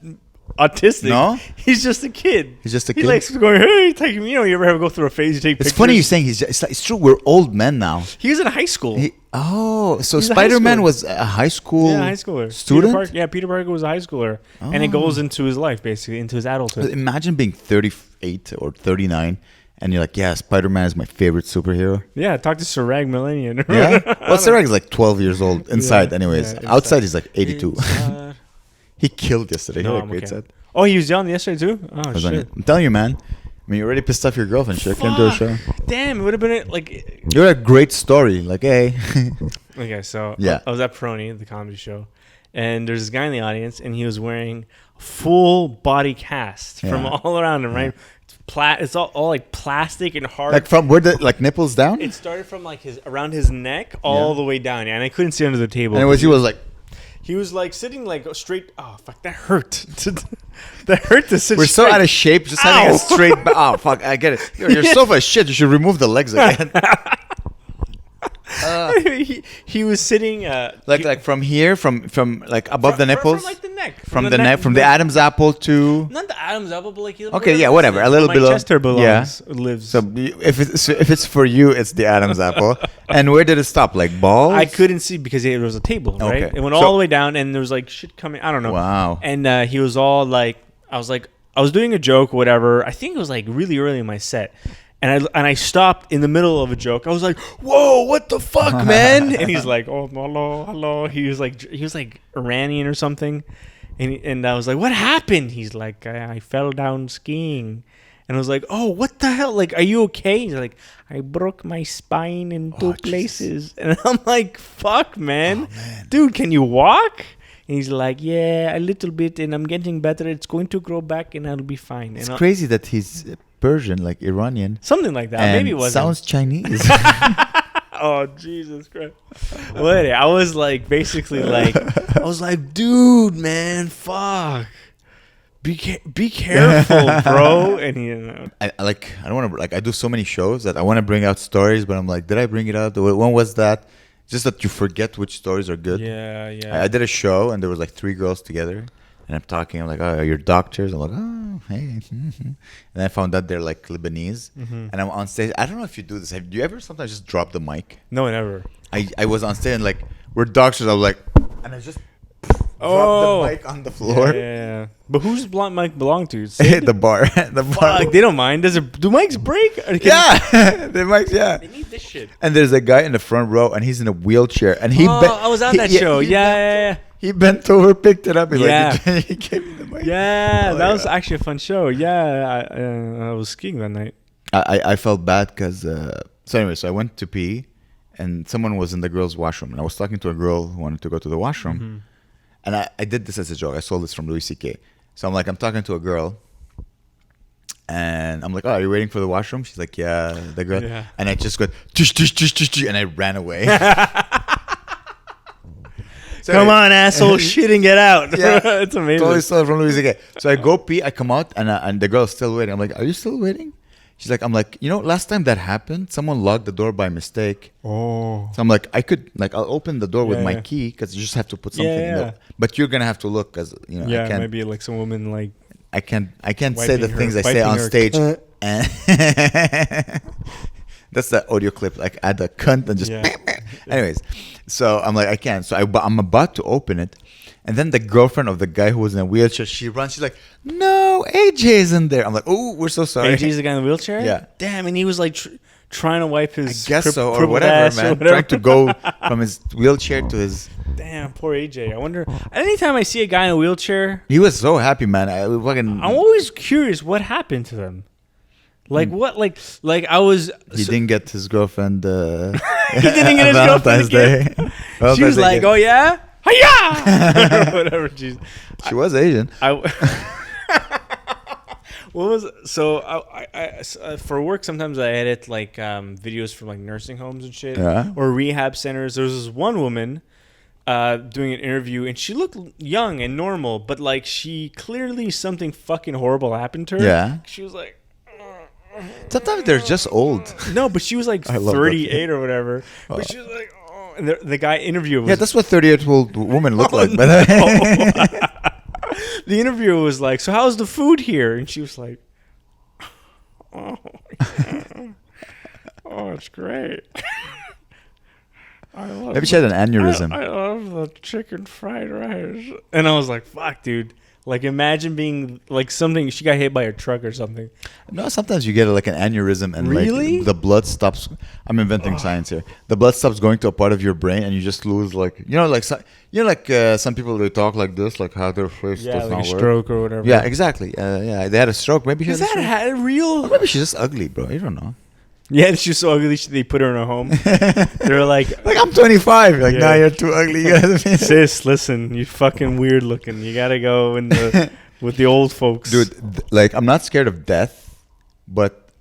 autistic. No, he's just a kid. He's just a kid. He likes going, hey, take me. You know, you ever go through a phase? You take pictures. It's funny you're saying it's true. We're old men now. He was in high school. So Spider-Man was a high school high schooler student? Peter Parker was a high schooler. And it goes into his life, basically, into his adulthood. Imagine being 38 or 39 and you're like, yeah, Spider-Man is my favorite superhero. Yeah, talk to Sarag Millennium. Yeah? Well, Sarag is like 12 years old inside anyways. Inside. Outside he's like 82. He killed yesterday. No, he had a great set. Oh, he was young yesterday too? Oh, shit. I'm telling you, man. I mean, you already pissed off your girlfriend. She came to a show. Damn, it would have been like... You're a great story. Like, hey. Okay, so yeah. I was at Peroni, the comedy show, and there's this guy in the audience, and he was wearing full body cast from all around him, right? It's all like plastic and hard. Like from where the nipples down? It started from like around his neck all the way down, and I couldn't see under the table. And he was like... He was like sitting like straight. Oh fuck, that hurt. That hurt to sit. We're straight. so out of shape, just having a straight. Oh fuck, I get it. Your sofa is shit. You should remove the legs again. He was sitting like from here, from like above the nipples, from like the neck, from the neck, from the Adam's apple to not the Adam's apple, but like okay, yeah, whatever, a little my below. Chest hair belongs, lives. So if it's for you, it's the Adam's apple. And where did it stop? Like balls? I couldn't see because there was a table, right? Okay. It went all the way down, and there was like shit coming. I don't know. Wow. And he was all like, I was doing a joke, or whatever. I think it was like really early in my set. And I stopped in the middle of a joke. I was like, "Whoa, what the fuck, man?" And he's like, "Oh, hello." He was like Iranian or something. And I was like, "What happened?" He's like, "I fell down skiing." And I was like, "Oh, what the hell? Like, are you okay?" He's like, "I broke my spine in two places." And I'm like, "Fuck, man. Dude, can you walk?" And he's like, "Yeah, a little bit, and I'm getting better. It's going to grow back, and I'll be fine." It's crazy that he's Persian, like Iranian. Something like that. And maybe it wasn't. Sounds Chinese. Oh, Jesus Christ. Well, I was like, basically like, I was like, dude, man, fuck. Be careful, bro. And I don't want to, like, I do so many shows that I want to bring out stories, but I'm like, did I bring it out? When was that? Just that you forget which stories are good. Yeah. I did a show and there was like 3 girls together. And I'm talking, I'm like, oh, you're doctors? I'm like, oh, hey. And I found out they're like Lebanese. And I'm on stage. I don't know if you do this. Do you ever sometimes just drop the mic? No, never. I was on stage and like, we're doctors. I was like, and I just dropped the mic on the floor. Yeah. But who's the mic belong to? The bar. The bar. Fuck, they don't mind. Do mics break? Yeah. The mics, yeah. They need this shit. And there's a guy in the front row and he's in a wheelchair. And I was on that show. Yeah. He bent over, picked it up. He gave me the mic. Yeah, that was actually a fun show. Yeah, I was skiing that night. I felt bad because... So I went to pee and someone was in the girls' washroom. And I was talking to a girl who wanted to go to the washroom. And I did this as a joke. I stole this from Louis C.K. So I'm like, I'm talking to a girl. And I'm like, oh, are you waiting for the washroom? She's like, yeah, the girl. Yeah. And I just go, tush, tush, tush, tush, tush, and I ran away. So come on, asshole, shit and get out. Yeah, it's amazing. Totally stole it from Louis C.K. So I go pee, I come out, and the girl's still waiting. I'm like, are you still waiting? She's like, I'm like, last time that happened, someone locked the door by mistake. Oh. So I'm like, I'll open the door with my key because you just have to put something in there. But you're gonna have to look because I can't. Maybe like some woman like. I can't say the things I say on stage. That's the audio clip. Like add a cunt and just. Anyways, so I'm like, I can't. So I'm about to open it. And then the girlfriend of the guy who was in a wheelchair, she runs. She's like, no, AJ's in there. I'm like, oh, we're so sorry. AJ's the guy in the wheelchair? Yeah. Damn, and he was like trying to wipe his... I guess so, or whatever, man. Trying to go from his wheelchair to his... Damn, poor AJ. I wonder... Anytime I see a guy in a wheelchair... He was so happy, man. I'm always curious what happened to them. Like what? Like I was... He didn't get his girlfriend... he didn't get his girlfriend Day. She was like, oh yeah? Hiya! Whatever, jeez. She was Asian. What was so? I for work sometimes I edit like videos from like nursing homes and shit, or rehab centers. There was this one woman doing an interview, and she looked young and normal, but like she clearly something fucking horrible happened to her. Yeah. She was like, Sometimes they're just old. no, but she was like 38 or whatever. But she was like, oh, and the guy interviewer was, Yeah, that's what 38-year-old women look like. By the way. the interviewer was like, so how's the food here? And she was like, oh, yeah. Oh, it's great. Maybe she had an aneurysm. I love the chicken fried rice. And I was like, fuck, dude. Like, imagine being like something, she got hit by a truck or something. No, sometimes you get like an aneurysm and Really? like the blood stops. I'm inventing science here. The blood stops going to a part of your brain and you just lose like, some people, they talk like this, like how their face Yeah, does like not a work. stroke or whatever. Yeah, exactly. Yeah, they had a stroke. Maybe she Is had a that stroke. real? Or maybe she's just ugly, bro. You don't know. Yeah, she's so ugly. They put her in a home. They're like, I'm 25. Like, Yeah. nah, you're too ugly. You gotta be- sis, listen, you fucking weird looking. You gotta go in the with the old folks, Dude, like, I'm not scared of death, but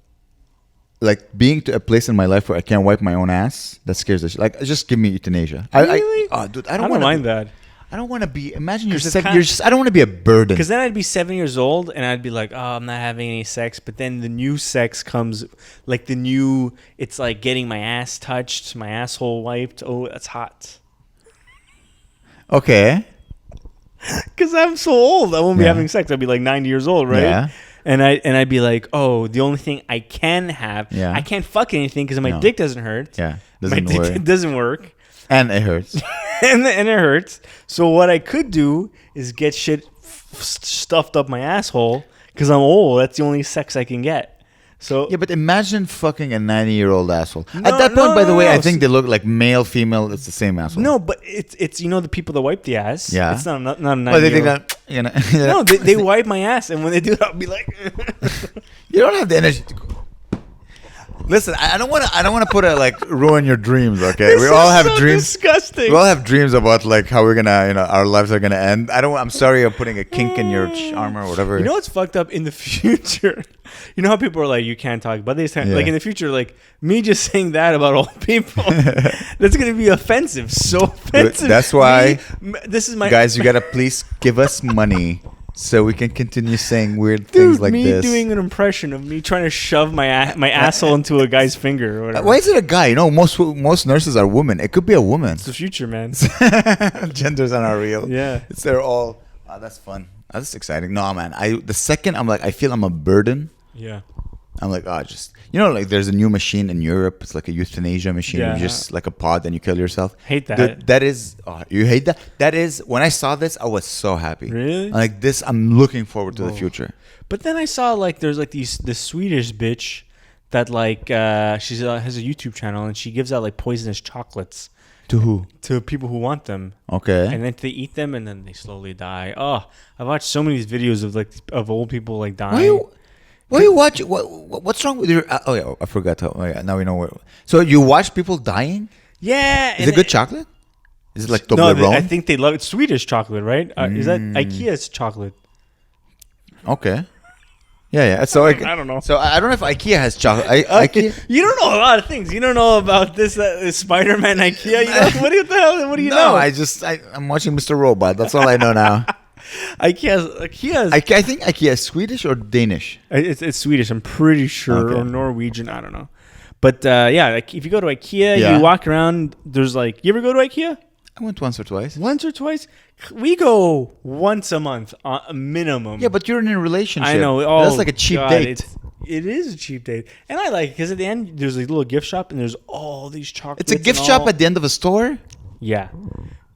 like being to a place in my life where I can't wipe my own ass, that scares the shit. Like, just give me euthanasia. Really? Dude, I don't mind that. I don't want to be. Imagine you're 'Cause it's seven. kind- You're just. I don't want to be a burden. Because then I'd be 7 years old and I'd be like, oh, I'm not having any sex. But then the new sex comes, like it's like getting my ass touched, my asshole wiped. Oh, that's hot. Okay. Because I'm so old, I won't be Yeah. having sex. I'd be like 90 years old, right? Yeah. And I'd be like, oh, the only thing I can have, Yeah. I can't fuck anything because my No. dick doesn't hurt. Yeah. My Doesn't dick work. doesn't work. And it hurts. and it hurts. So what I could do is get shit stuffed up my asshole because I'm old. That's the only sex I can get. So Yeah, but imagine fucking a 90-year-old asshole. No, At that point, no, by the no, way, no. I think they look like male, female. It's the same asshole. no, but it's the people that wipe the ass. Yeah. It's not a 90 Well, they think that, you know. No, they wipe my ass, and when they do that, I'll be like, You don't have the energy to go. Listen, I don't want to put ruin your dreams. Okay, this we all is have so dreams. disgusting. We all have dreams about like how we're gonna, our lives are gonna end. I'm sorry, I'm putting a kink in your arm or whatever. You know what's fucked up in the future? You know how people are like, you can't talk about this. Yeah. Like in the future, like me just saying that about old people, that's gonna be offensive. So offensive. That's why, this is my guys, you gotta please give us money so we can continue saying weird Dude, things like me this. doing an impression of me trying to shove my asshole into a guy's finger or whatever. Why is it a guy? You know, most nurses are women. It could be a woman. It's the future, man. Genders are not real. Yeah. They're all. That's fun. That's exciting. No, man. The second I'm like, I feel I'm a burden. Yeah. I'm like, just like there's a new machine in Europe. It's like a euthanasia machine. Yeah. You just like a pod and you kill yourself. Hate that. Dude, that is. You hate that? That is. When I saw this, I was so happy. Really? Like this, I'm looking forward to the Whoa. future. But then I saw like there's like this Swedish bitch that like she has a YouTube channel and she gives out like poisonous chocolates To who? to people who want them. Okay. And then they eat them and then they slowly die. Oh, I've watched so many of these videos of old people like dying. Why you watch? What's wrong with your? I forgot. Now we know where. So you watch people dying? Yeah. Is it good chocolate? Is it like No, Toblerone? I think they love it. Swedish chocolate, right? Is that IKEA's chocolate? Okay. Yeah. So I don't know. So I don't know if IKEA has chocolate. Okay. IKEA. You don't know a lot of things. You don't know about this Spider-Man IKEA. You know, what the hell? What do you know? I'm watching Mr. Robot. That's all I know now. IKEA's I think IKEA is Swedish or Danish. It's Swedish, I'm pretty sure, Okay. or Norwegian, I don't know. But yeah, like if you go to IKEA, Yeah. you walk around. There's like, you ever go to IKEA? I went once or twice. Once or twice? We go once a month, a minimum. Yeah, but you're in a relationship. I know. Oh, That's like a cheap God, date. It is a cheap date, and I like it because at the end there's a little gift shop, and there's all these chocolates. It's a gift and shop all- at the end of a store. Yeah.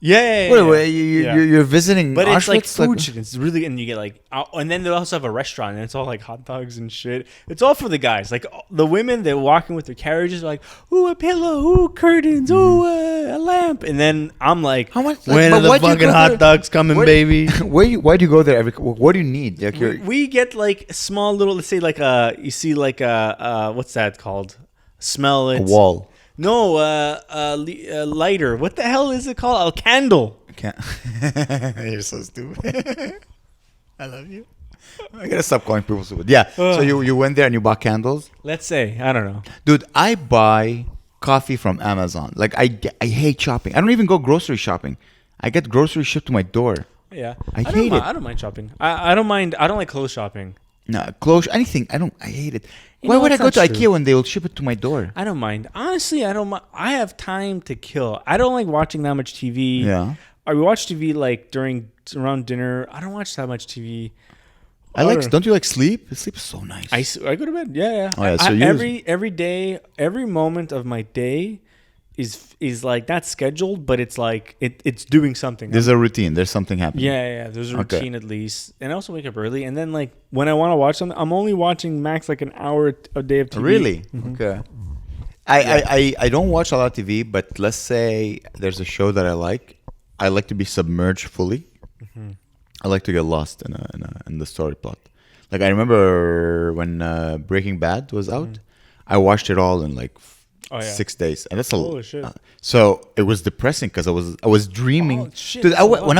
Yeah. Wait, Yeah. you're visiting But it's like Auschwitz? food shit. It's really, and you get like, and then they also have a restaurant, and it's all like hot dogs and shit. It's all for the guys. Like the women, they're walking with their carriages, like, ooh, a pillow, ooh, curtains, ooh, a lamp. And then I'm like, How much? when but are the why do you fucking go hot there? dogs coming, Where- baby? Why do you go there what do you need? Like We get like small little, let's say like you see like what's that called? Smell a it. wall. No, lighter. What the hell is it called? A candle. Can't. You're so stupid. I love you. I gotta stop calling people stupid. Yeah. So you went there and you bought candles, Let's say, I don't know. dude. I buy coffee from Amazon. Like I hate shopping. I don't even go grocery shopping. I get groceries shipped to my door. Yeah, I hate it. I don't mind shopping. I don't mind. I don't like clothes shopping. No, clothes, anything. I hate it. Why would I go to IKEA when they will ship it to my door? I don't mind. Honestly, I don't mind. I have time to kill. I don't like watching that much TV. Yeah. I watch TV like around dinner. I don't watch that much TV. Don't you like sleep? Sleep is so nice. I go to bed. Yeah. Oh, yeah, so every day, every moment of my day is like not scheduled, but it's like it's doing something. There's a routine. There's something happening. Yeah. There's a routine at least, and I also wake up early. And then like when I want to watch something, I'm only watching max like an hour a day of TV. Really? Mm-hmm. Okay. I don't watch a lot of TV, but let's say there's a show that I like. I like to be submerged fully. Mm-hmm. I like to get lost in the story plot. Like I remember when Breaking Bad was out, I watched it all in like 6 days, and that's a lot. So it was depressing because I was dreaming. Oh, shit, dude, when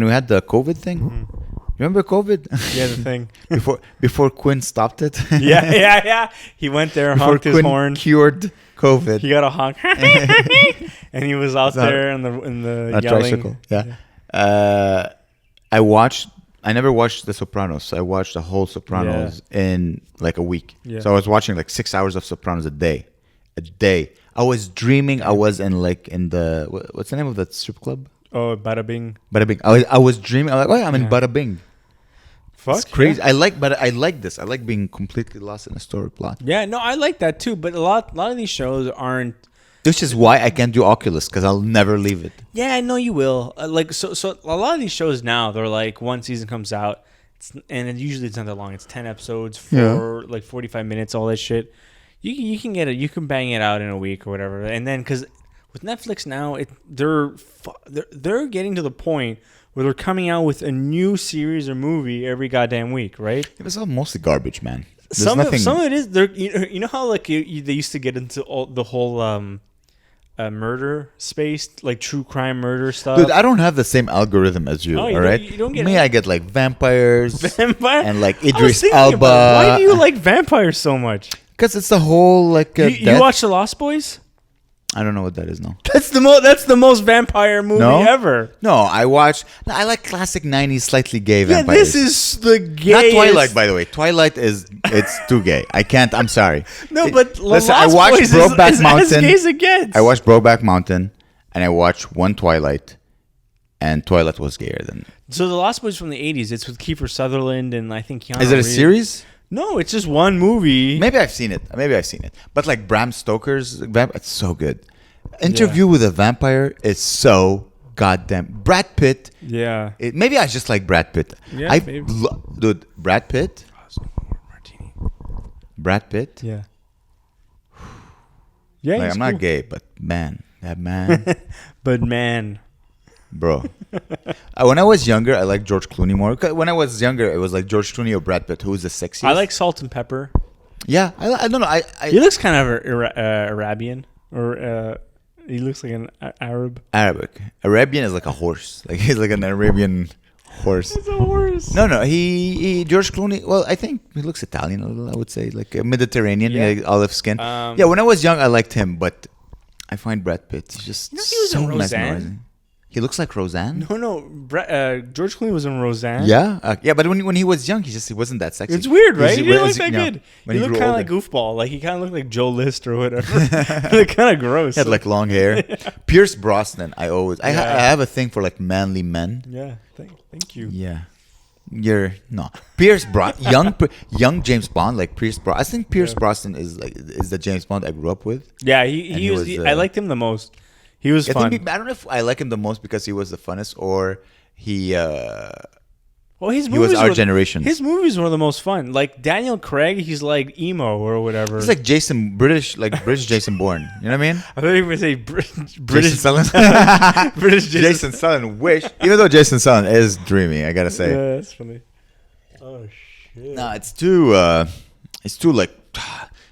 we had the COVID thing. Mm-hmm. Remember COVID? Yeah, the thing before Quinn stopped it. Yeah. He went there, honked his horn, cured COVID. He got a honk, and he was out there in the yelling. Tricycle. Yeah. I never watched The Sopranos. So I watched the whole Sopranos in like a week. Yeah. So I was watching like 6 hours of Sopranos a day. I was dreaming. I was in the what's the name of that strip club? Oh, Bada Bing. Bada Bing. I was dreaming. I'm like, I'm in Bada Bing. Fuck, it's crazy. Yeah. I like this. I like being completely lost in a story plot. Yeah, no, I like that too. But a lot of these shows aren't. This is why I can't do Oculus, because I'll never leave it. Yeah, I know you will. So a lot of these shows now, they're like one season comes out, and it usually it's not that long. It's 10 episodes for like 45 minutes, all that shit. You can get it. You can bang it out in a week or whatever. And then because with Netflix now, they're getting to the point where they're coming out with a new series or movie every goddamn week, right? It was all mostly garbage, man. Some of it is. You know how like they used to get into the whole murder space, like true crime murder stuff. Dude, I don't have the same algorithm as you. All right, you don't get me. I get like vampires, and like Idris Elba. Why do you like vampires so much? Because it's the whole like. You watch The Lost Boys? I don't know what that is. No, that's the most vampire movie ever. No, I like classic '90s slightly gay vampires. Yeah, this is the gayest. Not Twilight, by the way. Twilight it's too gay. I can't. I'm sorry. No, but listen, I watched Brokeback Mountain. As gay as it gets. I watched Brokeback Mountain, and I watched one Twilight, and Twilight was gayer than. So The Lost Boys from the '80s. It's with Kiefer Sutherland and I think Keanu Is it a Reeves. series? No, it's just one movie. Maybe I've seen it. But like Bram Stoker's it's so good. Interview with a Vampire is so goddamn. Brad Pitt. Yeah. Maybe I just like Brad Pitt. Yeah, dude, Brad Pitt. Brad Pitt. Yeah. Yeah, like, I'm not gay, but man, that man. But man. Bro. When I was younger, I liked George Clooney more. When I was younger, it was like George Clooney or Brad Pitt. Who was the sexiest? I like Salt and Pepper. Yeah. I don't know. He looks kind of Arabian. Or he looks like an Arab. Arabian is like a horse. Like he's like an Arabian horse. It's a horse. No. He George Clooney. Well, I think he looks Italian a little. I would say like Mediterranean, like olive skin. Yeah. When I was young, I liked him, but I find Brad Pitt. He's just he was so in Roseanne. nice. He looks like Roseanne. No. George Clooney was in Roseanne. Yeah, yeah. But when he was young, he wasn't that sexy. It's weird, right? He didn't look that good. He looked kind of like goofball. Like he kind of looked like Joe List or whatever. Like kind of gross. He had like long hair. Pierce Brosnan. I have a thing for like manly men. Yeah. Thank you. Yeah. Pierce young James Bond, like Pierce Brosnan. I think Pierce Brosnan is the James Bond I grew up with. Yeah, he was. I liked him the most. He was fun. I don't know if I like him the most because he was the funnest or he. Well, he was our generation. His movies were the most fun. Like Daniel Craig, he's like emo or whatever. He's like British Jason Bourne. You know what I mean? I thought you were going to say British Sullen. British Jason Sullen. Even though Jason Sullen is dreamy, I gotta say. Yeah, that's funny. Oh shit. No, it's too like.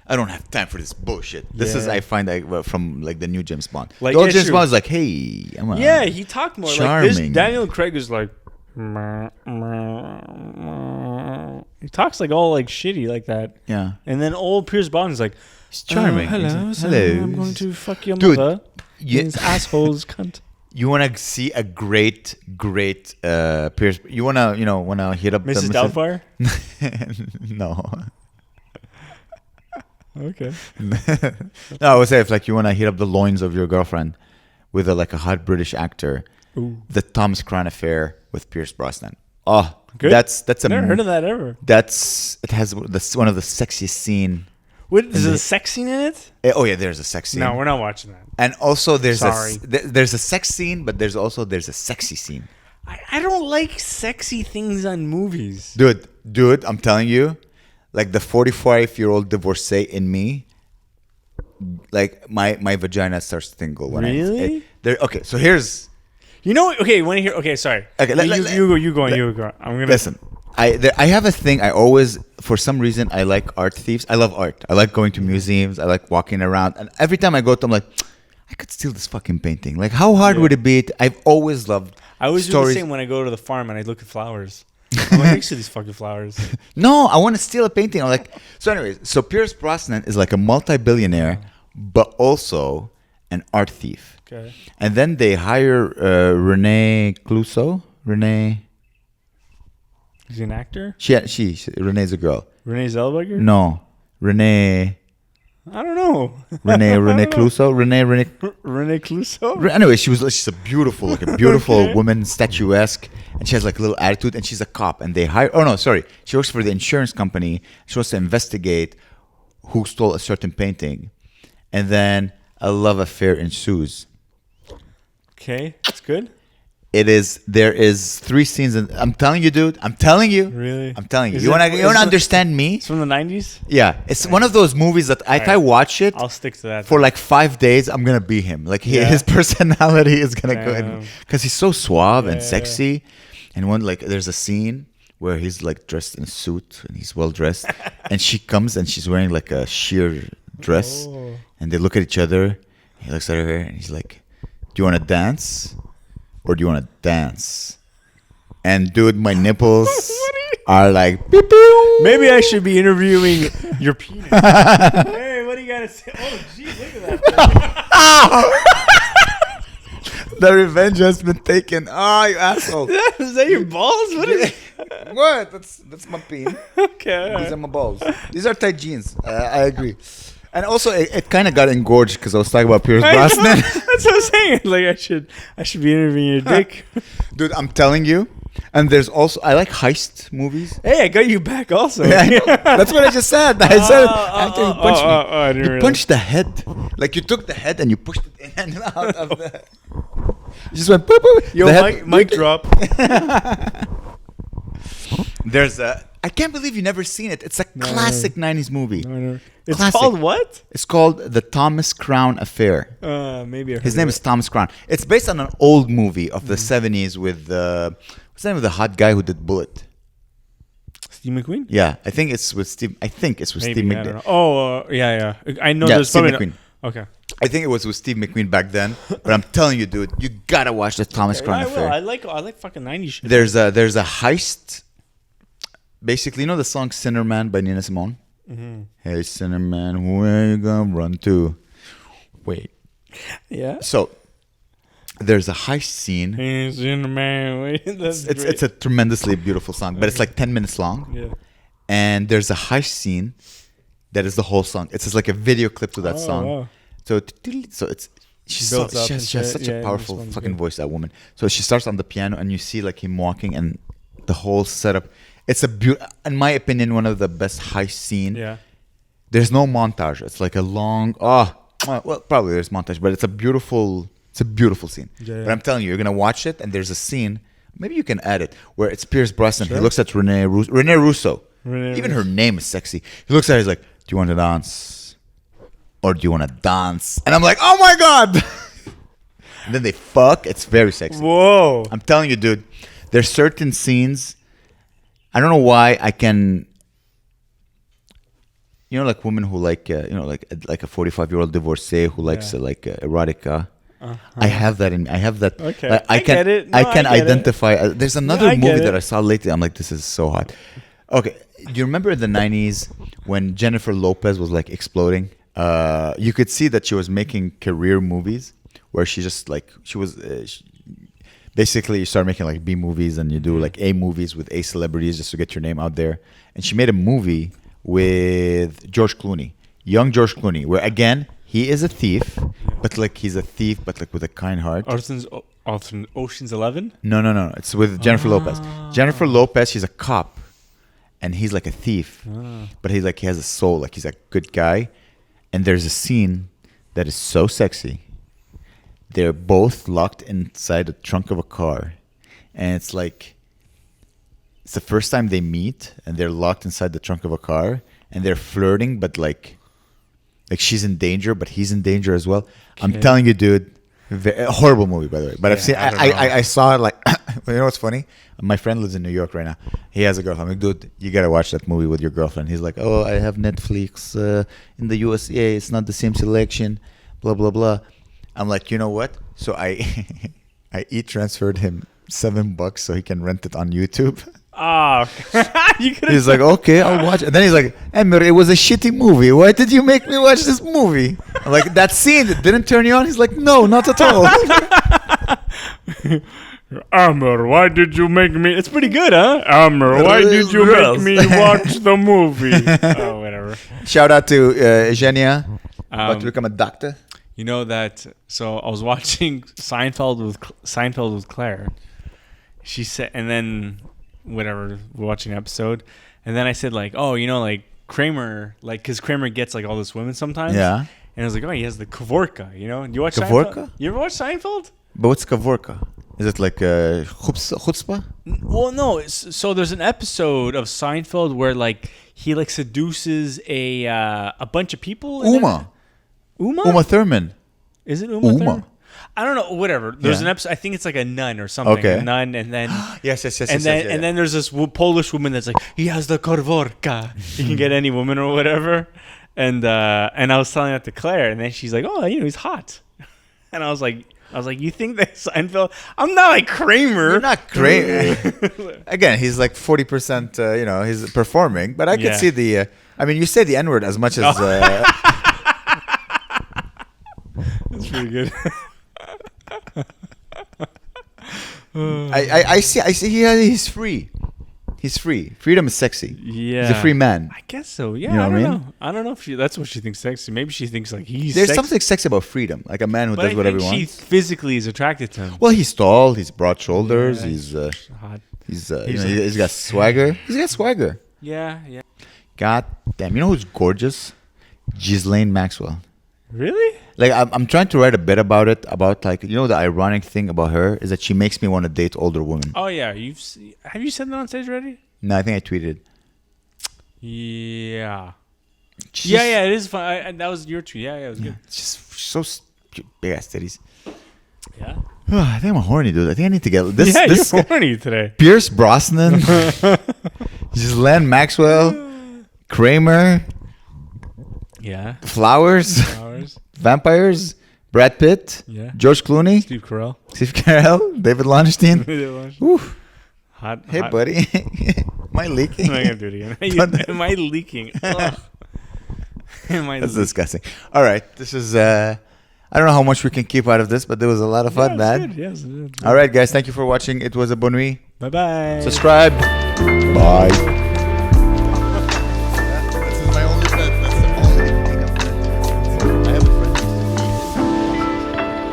I don't have time for this bullshit. This is I find from like the new James Bond. Like the old James Bond is like, hey, he talked more charming. Like this. Daniel Craig is like, he talks like all like shitty like that. Yeah. And then old Pierce Bond is like, he's charming. Hello, hello. I'm going to fuck your mother. Yeah. These assholes cunt. You want to see a great Pierce? You want to hit up Mrs. Doubtfire? No. Okay. No, I would say if like you want to hit up the loins of your girlfriend with a hot British actor, the Thomas Crown Affair with Pierce Brosnan. Oh, good. That's never heard of that ever. It has one of the sexiest scene. What is there a sex scene in it? Oh yeah, there's a sex scene. No, we're not watching that. And also there's a sex scene, but there's a sexy scene. I don't like sexy things on movies. Dude, I'm telling you, like the 45-year-old divorcee in me, like my vagina starts to tingle when really? Okay, so here's. You know, okay, you want to hear? Okay, sorry. Okay, you go. I'm gonna listen. I have a thing. I always, for some reason, I like art thieves. I love art. I like going to museums. I like walking around. And every time I go to, I'm like, I could steal this fucking painting. Like, how hard would it be? I've always loved. I always do the same when I go to the farm and I look at flowers. I'm like, next to these fucking flowers. No, I want to steal a painting. I'm like, so anyways, so Pierce Brosnan is like a multi-billionaire, but also an art thief. Okay. And then they hire Renee Clouseau. Renee. Is he an actor? She Renee's a girl. Renee Zellweger? No. Renee. I don't know. Renee Clouseau. Renee Clouseau? Anyway, she's a beautiful, woman, statuesque, and she has like a little attitude, and she's a cop. And they hire. Oh no, sorry. She works for the insurance company. She wants to investigate who stole a certain painting, and then a love affair ensues. Okay, that's good. There is 3 scenes, and I'm telling you, dude. I'm telling you. Really? I'm telling you. You wanna understand me? It's from the 90s? Yeah. It's one of those movies that if I watch it, I'll stick to that. For like 5 days, I'm gonna be him. Like his personality is gonna go in. Because he's so suave and sexy. And there's a scene where he's like dressed in a suit and he's well dressed. And she comes and she's wearing like a sheer dress. Oh. And they look at each other. He looks at her and he's like, do you want to dance? Or do you want to dance? And dude, my nipples are like beep, beep. Maybe I should be interviewing your penis. Hey, what do you got to say? Oh, geez, look at that. The revenge has been taken. Oh, you asshole. Is that your balls? What is What? That's my peen. Okay. These are my balls. These are tight jeans. I agree. And also, it kind of got engorged because I was talking about Pierce Brosnan. That's what I'm saying. Like I should be interviewing your dick. Dude, I'm telling you. And there's also, I like heist movies. Hey, I got you back also. Yeah, that's what I just said. I said after you punched me. You punched the head. Like you took the head and you pushed it in and out of the... You just went, boop, boop. Yo, mic drop. There's I can't believe you've never seen it. It's a classic 90s movie. No. It's called what? It's called The Thomas Crown Affair. Maybe I heard His name is Thomas Crown. It's based on an old movie of the 70s with what's the name of the hot guy who did Bullet? Steve McQueen? Yeah, I think it's with Steve. Steve McQueen. Oh, yeah. I know. Yeah, there's Steve probably McQueen. Okay. I think it was with Steve McQueen back then. But I'm telling you, dude, you gotta watch The Thomas Crown Affair. I like fucking 90s shit. There's a heist. Basically, you know the song "Sinner Man" by Nina Simone. Mm-hmm. Hey, Sinner Man, where you gonna run to? Wait. Yeah. So there's a heist scene. Hey, Sinner Man, it's a tremendously beautiful song, but it's like 10 minutes long. Yeah. And there's a heist scene that is the whole song. It's just like a video clip to that song. Wow. So it's she has such a powerful fucking voice, that woman. So she starts on the piano and you see like him walking and the whole setup. It's in my opinion, one of the best heist scene. Yeah. There's no montage. It's like a long. Well, probably there's montage, but it's a beautiful scene. Yeah. But I'm telling you, you're gonna watch it, and there's a scene. Maybe you can add it where it's Pierce Brosnan. Sure. He looks at Renee Russo. Even her name is sexy. He looks at her. He's like, "Do you want to dance, or do you want to dance?" And I'm like, "Oh my god!" And then they fuck. It's very sexy. Whoa! I'm telling you, dude. There's certain scenes. I don't know why I can, like women who like, like a 45-year-old divorcee who likes erotica. Uh-huh. I have that in. I have that. Okay. Like, I can. Get it. No, I can identify. There's another movie that I saw lately. I'm like, this is so hot. Okay, do you remember in the 90s when Jennifer Lopez was like exploding? You could see that she was making career movies where she just like basically you start making like B movies and you do like A movies with A celebrities just to get your name out there. And she made a movie with George Clooney, young George Clooney, where again he is a thief, but like he's a thief, but like with a kind heart. Ocean's 11? No. It's with Jennifer Lopez. Jennifer Lopez, she's a cop, and he's like a thief, but he has a soul, like he's a good guy. And there's a scene that is so sexy. They're both locked inside the trunk of a car, and it's like it's the first time they meet, and they're locked inside the trunk of a car, and they're flirting, but like she's in danger, but he's in danger as well. Okay. I'm telling you, dude, a horrible movie, by the way. But I've seen, I saw it like, you know what's funny? My friend lives in New York right now. He has a girlfriend. I'm like, dude, you gotta watch that movie with your girlfriend. He's like, oh, I have Netflix in the USA. It's not the same selection. Blah blah blah. I'm like, you know what? So I e-transferred him $7 so he can rent it on YouTube. Oh, he's like, okay, I'll watch it. And then he's like, Amer, it was a shitty movie. Why did you make me watch this movie? I'm like, that scene didn't turn you on? He's like, no, not at all. Amer, why did you make me? It's pretty good, huh? Amer, why did you make me watch the movie? Oh, whatever. Shout out to Eugenia, about to become a doctor. You know that? So I was watching Seinfeld with Claire. She said, and then whatever, we're watching an episode, and then I said like, oh, you know, like Kramer, like because Kramer gets like all this women sometimes. Yeah. And I was like, oh, he has the Kavorka, you know? You watch Kavorka? Seinfeld? You ever watch Seinfeld? But what's Kavorka? Is it like chutzpah? Well, no. So there's an episode of Seinfeld where like he like seduces a bunch of people. Uma Thurman. Is it Uma Thurman? I don't know. Whatever. There's an episode. I think it's like a nun or something. Okay. A nun, and then yes. And then there's this Polish woman that's like, he has the Kavorka. He can get any woman or whatever. And I was telling that to Claire, and then she's like, oh, you know, he's hot. And I was like, you think that Seinfeld? I'm not like Kramer. You're not Kramer. Again, he's like 40%. You know, he's performing, but I could see the. I mean, you say the N-word as much as. That's pretty good. I see. He's free. He's free. Freedom is sexy. Yeah. He's a free man. I guess so. Yeah. You know I what I mean? know. I don't know if that's what she thinks sexy. Maybe she thinks like he's. There's something sexy about freedom, like a man who does whatever he wants. She physically is attracted to him. Well, he's tall. He's broad shoulders. Yeah, he's hot. He's got swagger. He's got swagger. Yeah. God damn. You know who's gorgeous? Ghislaine Maxwell. Really? Like I'm trying to write a bit about it. About like, you know, the ironic thing about her is that she makes me want to date older women. Oh yeah. Have you said that on stage already? No, I think I tweeted. Yeah. Yeah. It is fun. That was your tweet. Yeah. It was good. It's just so big ass titties. Yeah. I think I'm horny, dude. I think I need to get this. Yeah, this you're horny today. Pierce Brosnan, Ghislaine Maxwell, Kramer. Yeah. Flowers. Vampires. Brad Pitt. Yeah. George Clooney. Steve Carell. David Lonstein. Oof. Hot. Hey, buddy. Am I leaking? I'm not gonna do it again. Am I leaking? That's disgusting. All right. This is. I don't know how much we can keep out of this, but there was a lot of fun, man. Good. Yes, good. All right, guys. Thank you for watching. It was a Bonne Nuit. Bye-bye. Subscribe. Bye. This is my only friend. That's the only thing I've I have a friend.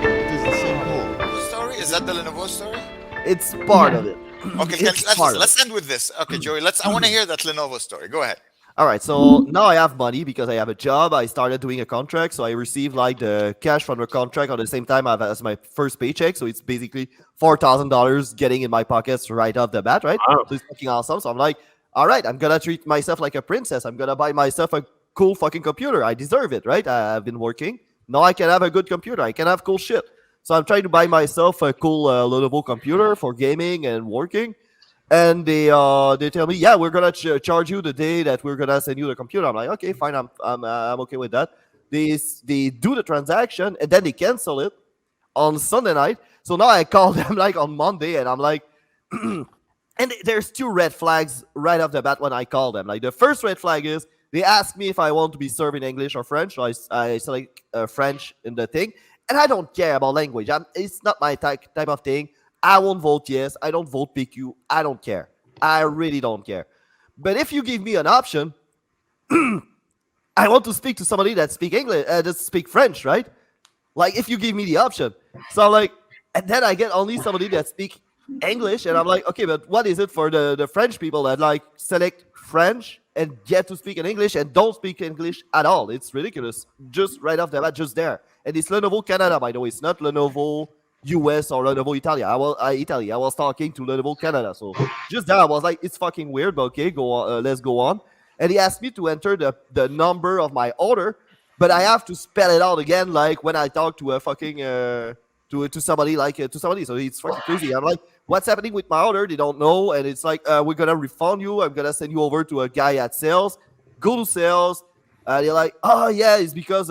It is the same hole. Story? Is that the Lenovo story? It's part of it. Okay, let's end with this. Okay, Joey. I want to hear that Lenovo story. Go ahead. All right, so now I have money because I have a job. I started doing a contract, so I received like the cash from the contract at the same time as my first paycheck. So it's basically $4,000 getting in my pockets right off the bat, right? Wow. So it's fucking awesome. So I'm like, all right, I'm gonna treat myself like a princess. I'm gonna buy myself a cool fucking computer. I deserve it, right? I've been working. Now I can have a good computer. I can have cool shit. So I'm trying to buy myself a cool Lenovo computer for gaming and working. And they tell me, yeah, we're gonna charge you the day that we're gonna send you the computer. I'm like, okay, fine, I'm okay with that. They do the transaction and then they cancel it on Sunday night. So now I call them like on Monday and I'm like, and there's two red flags right off the bat when I call them. Like the first red flag is they ask me if I want to be served in English or French. So I select French in the thing. And I don't care about language. It's not my type of thing. I won't vote yes. I don't vote PQ. I don't care. I really don't care. But if you give me an option, I want to speak to somebody that speak English, that speak French, right? Like if you give me the option. So I'm like, and then I get only somebody that speak English, and I'm like, okay, but what is it for the French people that like select French and get to speak in English and don't speak English at all? It's ridiculous. Just right off the bat, just there. And it's Lenovo Canada, by the way. It's not Lenovo US or Lenovo Italia. Italy. I was talking to Lenovo Canada. So just there, I was like, it's fucking weird, but okay, go on, let's go on. And he asked me to enter the number of my order, but I have to spell it out again, like when I talk to a fucking to somebody, like to somebody. So it's fucking crazy. I'm like, what's happening with my order? They don't know, and it's like, we're gonna refund you. I'm gonna send you over to a guy at sales. Go to sales. They're like, oh yeah, it's because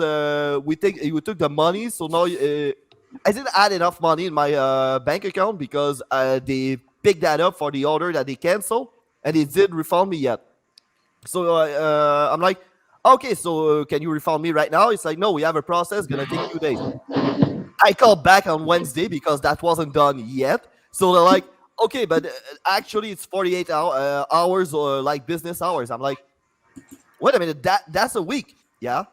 we took the money, so now I didn't add enough money in my bank account because they picked that up for the order that they canceled, and they didn't refund me yet. So I'm like, okay, so can you refund me right now? It's like, no, we have a process, gonna take 2 days. I called back on Wednesday because that wasn't done yet. So they're like, okay, but actually it's 48 hours or like business hours. I'm like, wait a minute, that's a week, yeah?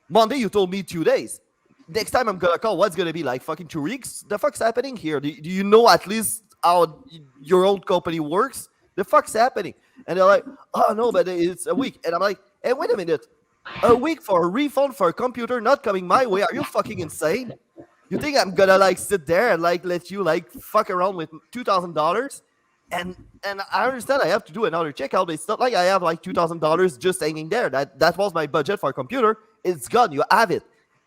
Monday you told me 2 days. Next time I'm gonna call, what's gonna be like fucking 2 weeks? The fuck's happening here? Do you know at least how your own company works? The fuck's happening? And they're like, oh no, but it's a week. And I'm like, hey, wait a minute. A week for a refund for a computer not coming my way? Are you fucking insane? You think I'm gonna like sit there and like let you like fuck around with $2,000? And I understand I have to do another checkout. It's not like I have like $2,000 just hanging there. That was my budget for a computer. It's gone. You have it.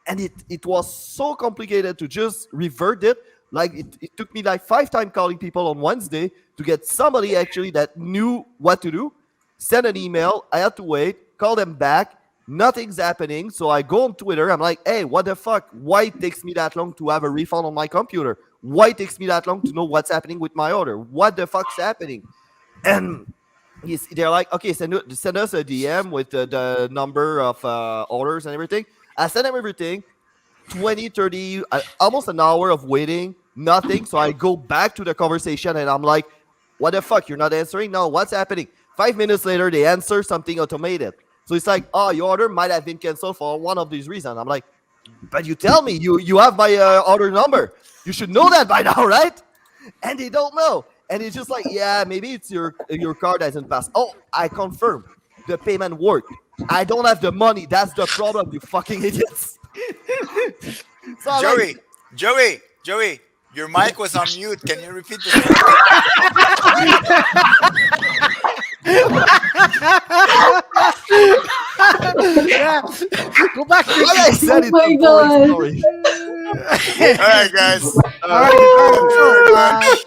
And it was so complicated to just revert it. Like it took me like 5 times calling people on Wednesday to get somebody actually that knew what to do. Send an email. I had to wait. Call them back. Nothing's happening. So I go on Twitter. I'm like, hey, what the fuck? Why it takes me that long to have a refund on my computer? Why it takes me that long to know what's happening with my order? What the fuck's happening? And they're like, okay, send us a DM with the number of orders and everything. I send them everything. 20, 30, almost an hour of waiting. Nothing. So I go back to the conversation and I'm like, what the fuck? You're not answering? No, what's happening? 5 minutes later, they answer something automated. So it's like, oh, your order might have been canceled for one of these reasons. I'm like, but you tell me, you have my order number. You should know that by now, right? And they don't know. And it's just like, yeah, maybe it's your card hasn't passed. Oh, I confirm. The payment worked. I don't have the money. That's the problem, you fucking idiots. So Joey, your mic was on mute. Can you repeat the Yeah. Go back to I said Oh my God. All right, guys. All right.